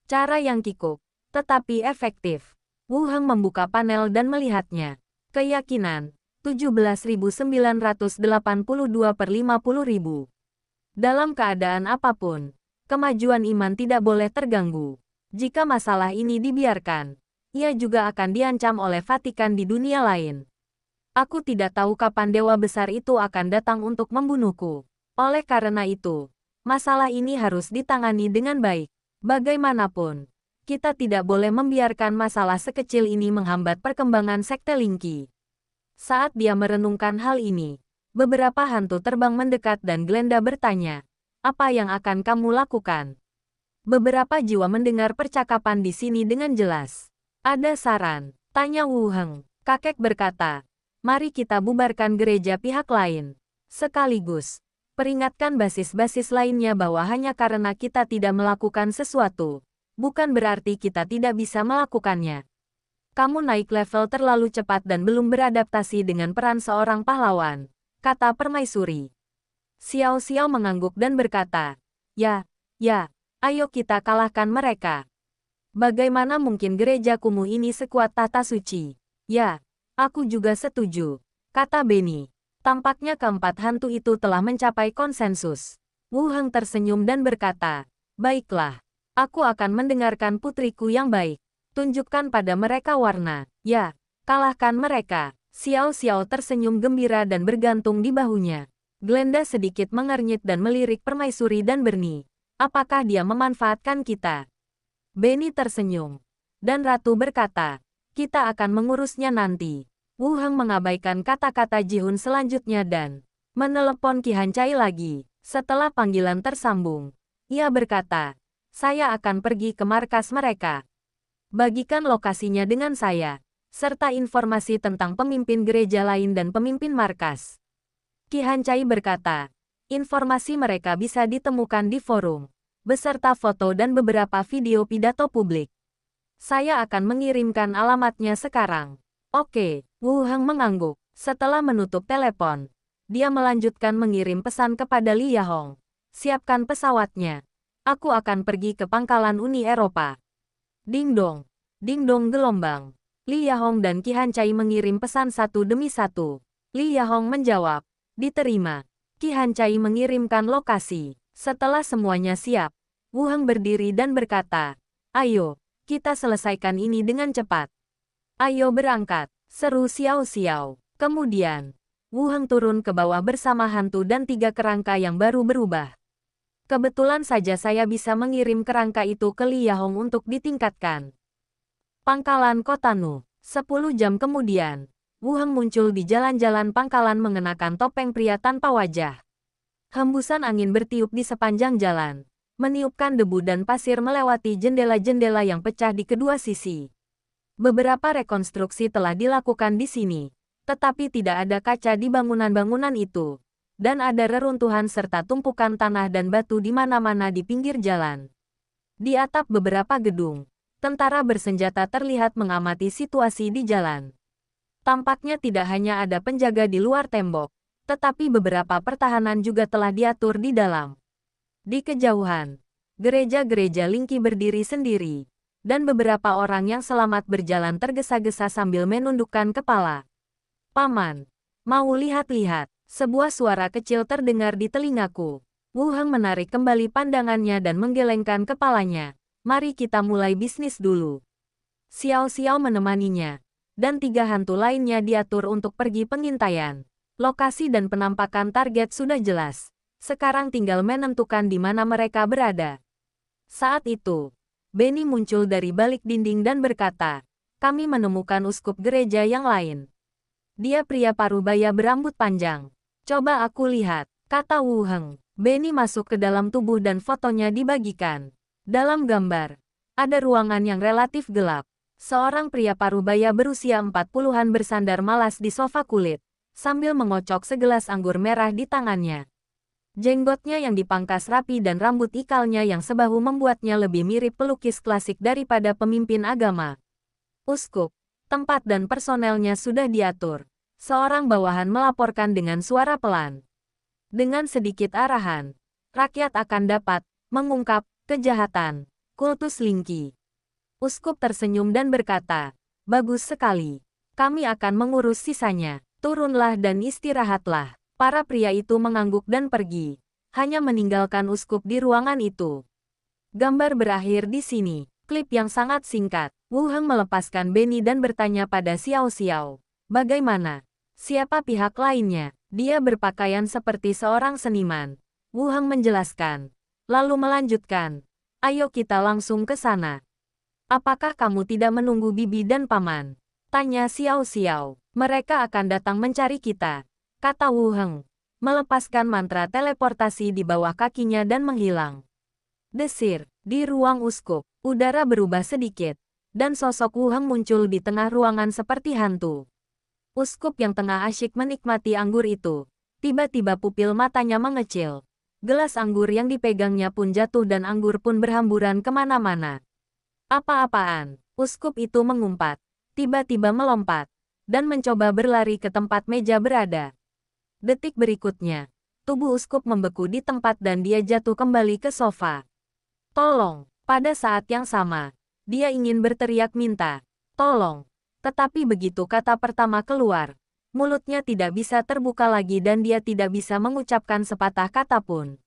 Cara yang kikuk, tetapi efektif. Wu Heng membuka panel dan melihatnya. Keyakinan, 17.982 per 50.000. Dalam keadaan apapun, kemajuan iman tidak boleh terganggu. Jika masalah ini dibiarkan, ia juga akan diancam oleh Vatikan di dunia lain. Aku tidak tahu kapan dewa besar itu akan datang untuk membunuhku. Oleh karena itu, Masalah ini harus ditangani dengan baik. Bagaimanapun, kita tidak boleh membiarkan masalah sekecil ini menghambat perkembangan Sekte Linki. Saat dia merenungkan hal ini, beberapa hantu terbang mendekat dan Glenda bertanya, "Apa yang akan kamu lakukan?" Beberapa jiwa mendengar percakapan di sini dengan jelas. "Ada saran?" tanya Wu Heng. Kakek berkata, "Mari kita bubarkan gereja pihak lain. Sekaligus, peringatkan basis-basis lainnya bahwa hanya karena kita tidak melakukan sesuatu, bukan berarti kita tidak bisa melakukannya. Kamu naik level terlalu cepat dan belum beradaptasi dengan peran seorang pahlawan," kata Permaisuri. Xiao Xiao mengangguk dan berkata, Ya, ayo kita kalahkan mereka. Bagaimana mungkin gereja kumuh ini sekuat tahta suci? Ya, aku juga setuju, kata Benny. Tampaknya keempat hantu itu telah mencapai konsensus. Wu Heng tersenyum dan berkata, "Baiklah, aku akan mendengarkan putriku yang baik. Tunjukkan pada mereka warna. Ya, kalahkan mereka." Xiao Xiao tersenyum gembira dan bergantung di bahunya. Glenda sedikit mengernyit dan melirik Permaisuri dan Bernie. "Apakah dia memanfaatkan kita?" Benny tersenyum. Dan Ratu berkata, "Kita akan mengurusnya nanti." Wu Heng mengabaikan kata-kata Jihun selanjutnya dan menelepon Qi Hancai lagi. Setelah panggilan tersambung, ia berkata, "Saya akan pergi ke markas mereka. Bagikan lokasinya dengan saya, serta informasi tentang pemimpin gereja lain dan pemimpin markas." Qi Hancai berkata, "Informasi mereka bisa ditemukan di forum, beserta foto dan beberapa video pidato publik. Saya akan mengirimkan alamatnya sekarang." "Oke," Wu Heng mengangguk. Setelah menutup telepon, dia melanjutkan mengirim pesan kepada Li Yahong. "Siapkan pesawatnya. Aku akan pergi ke pangkalan Uni Eropa." Ding dong gelombang. Li Yahong dan Qi Hancai mengirim pesan satu demi satu. Li Yahong menjawab, "Diterima." Qi Hancai mengirimkan lokasi. Setelah semuanya siap, Wu Heng berdiri dan berkata, "Ayo, kita selesaikan ini dengan cepat." "Ayo berangkat," seru Xiao Xiao. Kemudian, Wu Heng turun ke bawah bersama hantu dan 3 kerangka yang baru berubah. "Kebetulan saja saya bisa mengirim kerangka itu ke Li Yahong untuk ditingkatkan." Pangkalan Kota Nu. 10 jam kemudian, Wu Heng muncul di jalan-jalan pangkalan mengenakan topeng pria tanpa wajah. Hembusan angin bertiup di sepanjang jalan, meniupkan debu dan pasir melewati jendela-jendela yang pecah di kedua sisi. Beberapa rekonstruksi telah dilakukan di sini, tetapi tidak ada kaca di bangunan-bangunan itu, dan ada reruntuhan serta tumpukan tanah dan batu di mana-mana di pinggir jalan. Di atap beberapa gedung, tentara bersenjata terlihat mengamati situasi di jalan. Tampaknya tidak hanya ada penjaga di luar tembok, tetapi beberapa pertahanan juga telah diatur di dalam. Di kejauhan, gereja-gereja Linki berdiri sendiri, dan beberapa orang yang selamat berjalan tergesa-gesa sambil menundukkan kepala. "Paman, mau lihat-lihat?" Sebuah suara kecil terdengar di telingaku. Wu Heng menarik kembali pandangannya dan menggelengkan kepalanya. "Mari kita mulai bisnis dulu." Xiao Xiao menemaninya, dan 3 hantu lainnya diatur untuk pergi pengintaian. Lokasi dan penampakan target sudah jelas. Sekarang tinggal menentukan di mana mereka berada. Saat itu, Benny muncul dari balik dinding dan berkata, "Kami menemukan uskup gereja yang lain." Dia pria parubaya berambut panjang. "Coba aku lihat," kata Wu Heng. Benny masuk ke dalam tubuh dan fotonya dibagikan. Dalam gambar, ada ruangan yang relatif gelap. Seorang pria parubaya berusia 40-an bersandar malas di sofa kulit, sambil mengocok segelas anggur merah di tangannya. Jenggotnya yang dipangkas rapi dan rambut ikalnya yang sebahu membuatnya lebih mirip pelukis klasik daripada pemimpin agama. "Uskup, tempat dan personelnya sudah diatur," seorang bawahan melaporkan dengan suara pelan. "Dengan sedikit arahan, rakyat akan dapat mengungkap kejahatan kultus Linki." Uskup tersenyum dan berkata, "Bagus sekali. Kami akan mengurus sisanya. Turunlah dan istirahatlah." Para pria itu mengangguk dan pergi, hanya meninggalkan uskup di ruangan itu. Gambar berakhir di sini. Klip yang sangat singkat. Wu Heng melepaskan Benny dan bertanya pada Xiao Xiao, "Bagaimana? Siapa pihak lainnya?" Dia berpakaian seperti seorang seniman. Wu Heng menjelaskan, Lalu melanjutkan, ayo kita langsung ke sana. Apakah kamu tidak menunggu bibi dan paman? Tanya Xiao Xiao. Mereka akan datang mencari kita, kata Wu Heng, melepaskan mantra teleportasi di bawah kakinya dan menghilang. Desir, di ruang uskup, udara berubah sedikit, dan sosok Wu Heng muncul di tengah ruangan seperti hantu. Uskup yang tengah asyik menikmati anggur itu, tiba-tiba pupil matanya mengecil. Gelas anggur yang dipegangnya pun jatuh dan anggur pun berhamburan kemana-mana. Apa-apaan? Uskup itu mengumpat, tiba-tiba melompat, dan mencoba berlari ke tempat meja berada. Detik berikutnya, tubuh uskup membeku di tempat dan dia jatuh kembali ke sofa. Tolong! Pada saat yang sama, dia ingin berteriak minta tolong. Tetapi begitu kata pertama keluar, mulutnya tidak bisa terbuka lagi dan dia tidak bisa mengucapkan sepatah kata pun.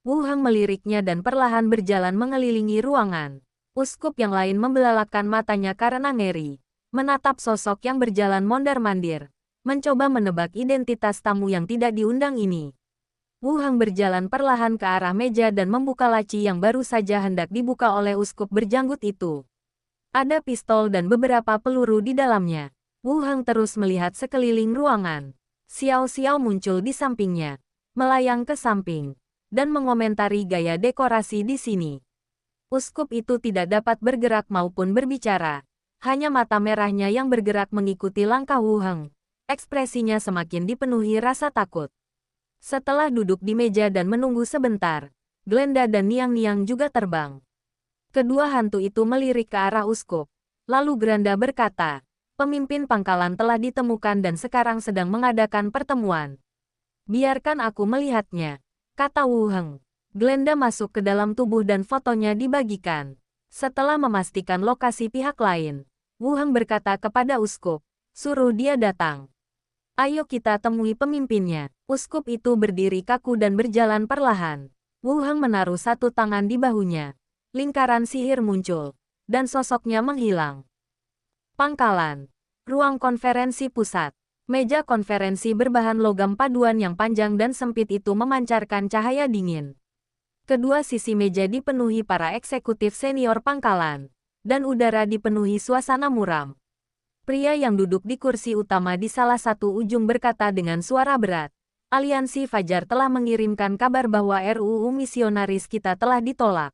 Wu Heng meliriknya dan perlahan berjalan mengelilingi ruangan. Uskup yang lain membelalakan matanya karena ngeri, menatap sosok yang berjalan mondar-mandir, mencoba menebak identitas tamu yang tidak diundang ini. Wu Heng berjalan perlahan ke arah meja dan membuka laci yang baru saja hendak dibuka oleh uskup berjanggut itu. Ada pistol dan beberapa peluru di dalamnya. Wu Heng terus melihat sekeliling ruangan. Xiao Xiao muncul di sampingnya, melayang ke samping, dan mengomentari gaya dekorasi di sini. Uskup itu tidak dapat bergerak maupun berbicara. Hanya mata merahnya yang bergerak mengikuti langkah Wu Heng. Ekspresinya semakin dipenuhi rasa takut. Setelah duduk di meja dan menunggu sebentar, Glenda dan Niang-Niang juga terbang. Kedua hantu itu melirik ke arah uskup. Lalu Glenda berkata, pemimpin pangkalan telah ditemukan dan sekarang sedang mengadakan pertemuan. Biarkan aku melihatnya, kata Wu Heng. Glenda masuk ke dalam tubuh dan fotonya dibagikan. Setelah memastikan lokasi pihak lain, Wu Heng berkata kepada uskup, suruh dia datang. Ayo kita temui pemimpinnya. Uskup itu berdiri kaku dan berjalan perlahan. Wu Heng menaruh satu tangan di bahunya. Lingkaran sihir muncul, dan sosoknya menghilang. Pangkalan. Ruang konferensi pusat. Meja konferensi berbahan logam paduan yang panjang dan sempit itu memancarkan cahaya dingin. Kedua sisi meja dipenuhi para eksekutif senior pangkalan, dan udara dipenuhi suasana muram. Pria yang duduk di kursi utama di salah satu ujung berkata dengan suara berat, Aliansi Fajar telah mengirimkan kabar bahwa RUU misionaris kita telah ditolak.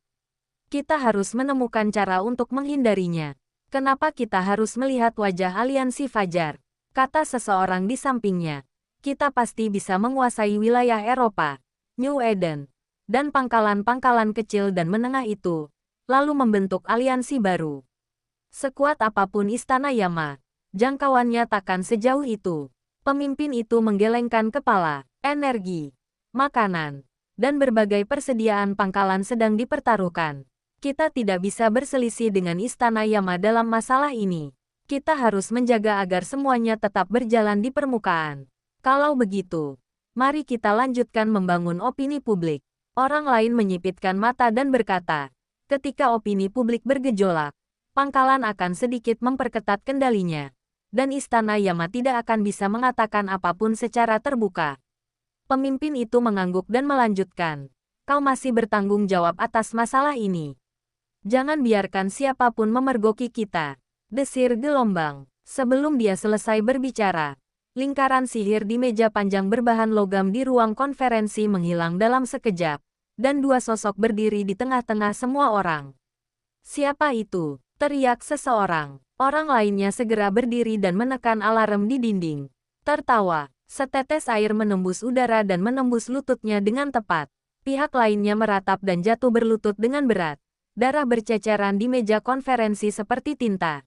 Kita harus menemukan cara untuk menghindarinya. Kenapa kita harus melihat wajah Aliansi Fajar? Kata seseorang di sampingnya. Kita pasti bisa menguasai wilayah Eropa, New Eden, dan pangkalan-pangkalan kecil dan menengah itu, lalu membentuk aliansi baru. Sekuat apapun Istana Yama, jangkauannya takkan sejauh itu. Pemimpin itu menggelengkan kepala. Energi, makanan, dan berbagai persediaan pangkalan sedang dipertaruhkan. Kita tidak bisa berselisih dengan Istana Yama dalam masalah ini. Kita harus menjaga agar semuanya tetap berjalan di permukaan. Kalau begitu, mari kita lanjutkan membangun opini publik. Orang lain menyipitkan mata dan berkata, ketika opini publik bergejolak, pangkalan akan sedikit memperketat kendalinya, dan Istana Yama tidak akan bisa mengatakan apapun secara terbuka. Pemimpin itu mengangguk dan melanjutkan, kau masih bertanggung jawab atas masalah ini. Jangan biarkan siapapun memergoki kita. Desir gelombang. Sebelum dia selesai berbicara, lingkaran sihir di meja panjang berbahan logam di ruang konferensi menghilang dalam sekejap, dan dua sosok berdiri di tengah-tengah semua orang. Siapa itu? Teriak seseorang. Orang lainnya segera berdiri dan menekan alarm di dinding. Tertawa, setetes air menembus udara dan menembus lututnya dengan tepat. Pihak lainnya meratap dan jatuh berlutut dengan berat. Darah berceceran di meja konferensi seperti tinta.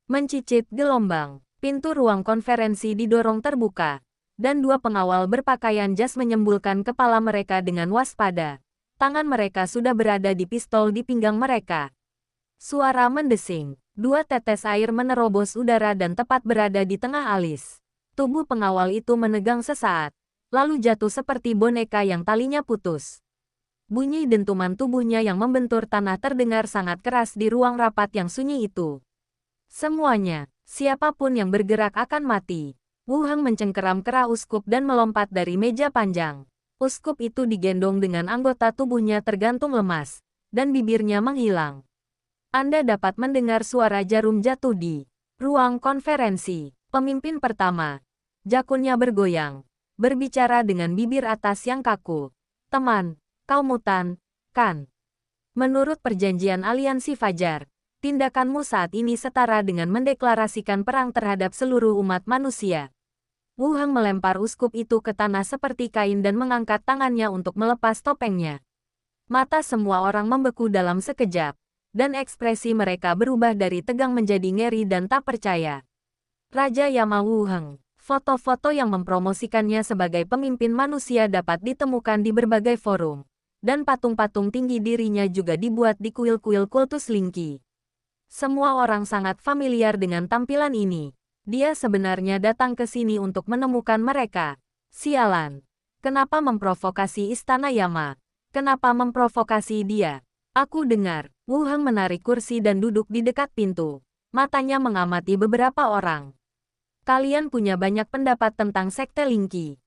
Mencicit gelombang. Pintu ruang konferensi didorong terbuka, dan dua pengawal berpakaian jas menyembulkan kepala mereka dengan waspada. Tangan mereka sudah berada di pistol di pinggang mereka. Suara mendesing. Dua tetes air menerobos udara dan tepat berada di tengah alis. Tubuh pengawal itu menegang sesaat, lalu jatuh seperti boneka yang talinya putus. Bunyi dentuman tubuhnya yang membentur tanah terdengar sangat keras di ruang rapat yang sunyi itu. Semuanya, siapapun yang bergerak akan mati. Wu Heng mencengkeram kera uskup dan melompat dari meja panjang. Uskup itu digendong dengan anggota tubuhnya tergantung lemas, dan bibirnya menghilang. Anda dapat mendengar suara jarum jatuh di ruang konferensi. Pemimpin pertama, jakunnya bergoyang, berbicara dengan bibir atas yang kaku. Teman, kau mutan, kan? Menurut perjanjian aliansi Fajar, tindakanmu saat ini setara dengan mendeklarasikan perang terhadap seluruh umat manusia. Wu Heng melempar uskup itu ke tanah seperti kain dan mengangkat tangannya untuk melepas topengnya. Mata semua orang membeku dalam sekejap, dan ekspresi mereka berubah dari tegang menjadi ngeri dan tak percaya. Raja Yama Wu Heng. Foto-foto yang mempromosikannya sebagai pemimpin manusia dapat ditemukan di berbagai forum, dan patung-patung tinggi dirinya juga dibuat di kuil-kuil kultus Lingqi. Semua orang sangat familiar dengan tampilan ini. Dia sebenarnya datang ke sini untuk menemukan mereka. Sialan. Kenapa memprovokasi Istana Yama? Kenapa memprovokasi dia? Aku dengar. Wu Heng menarik kursi dan duduk di dekat pintu. Matanya mengamati beberapa orang. Kalian punya banyak pendapat tentang Sekte Lingqi.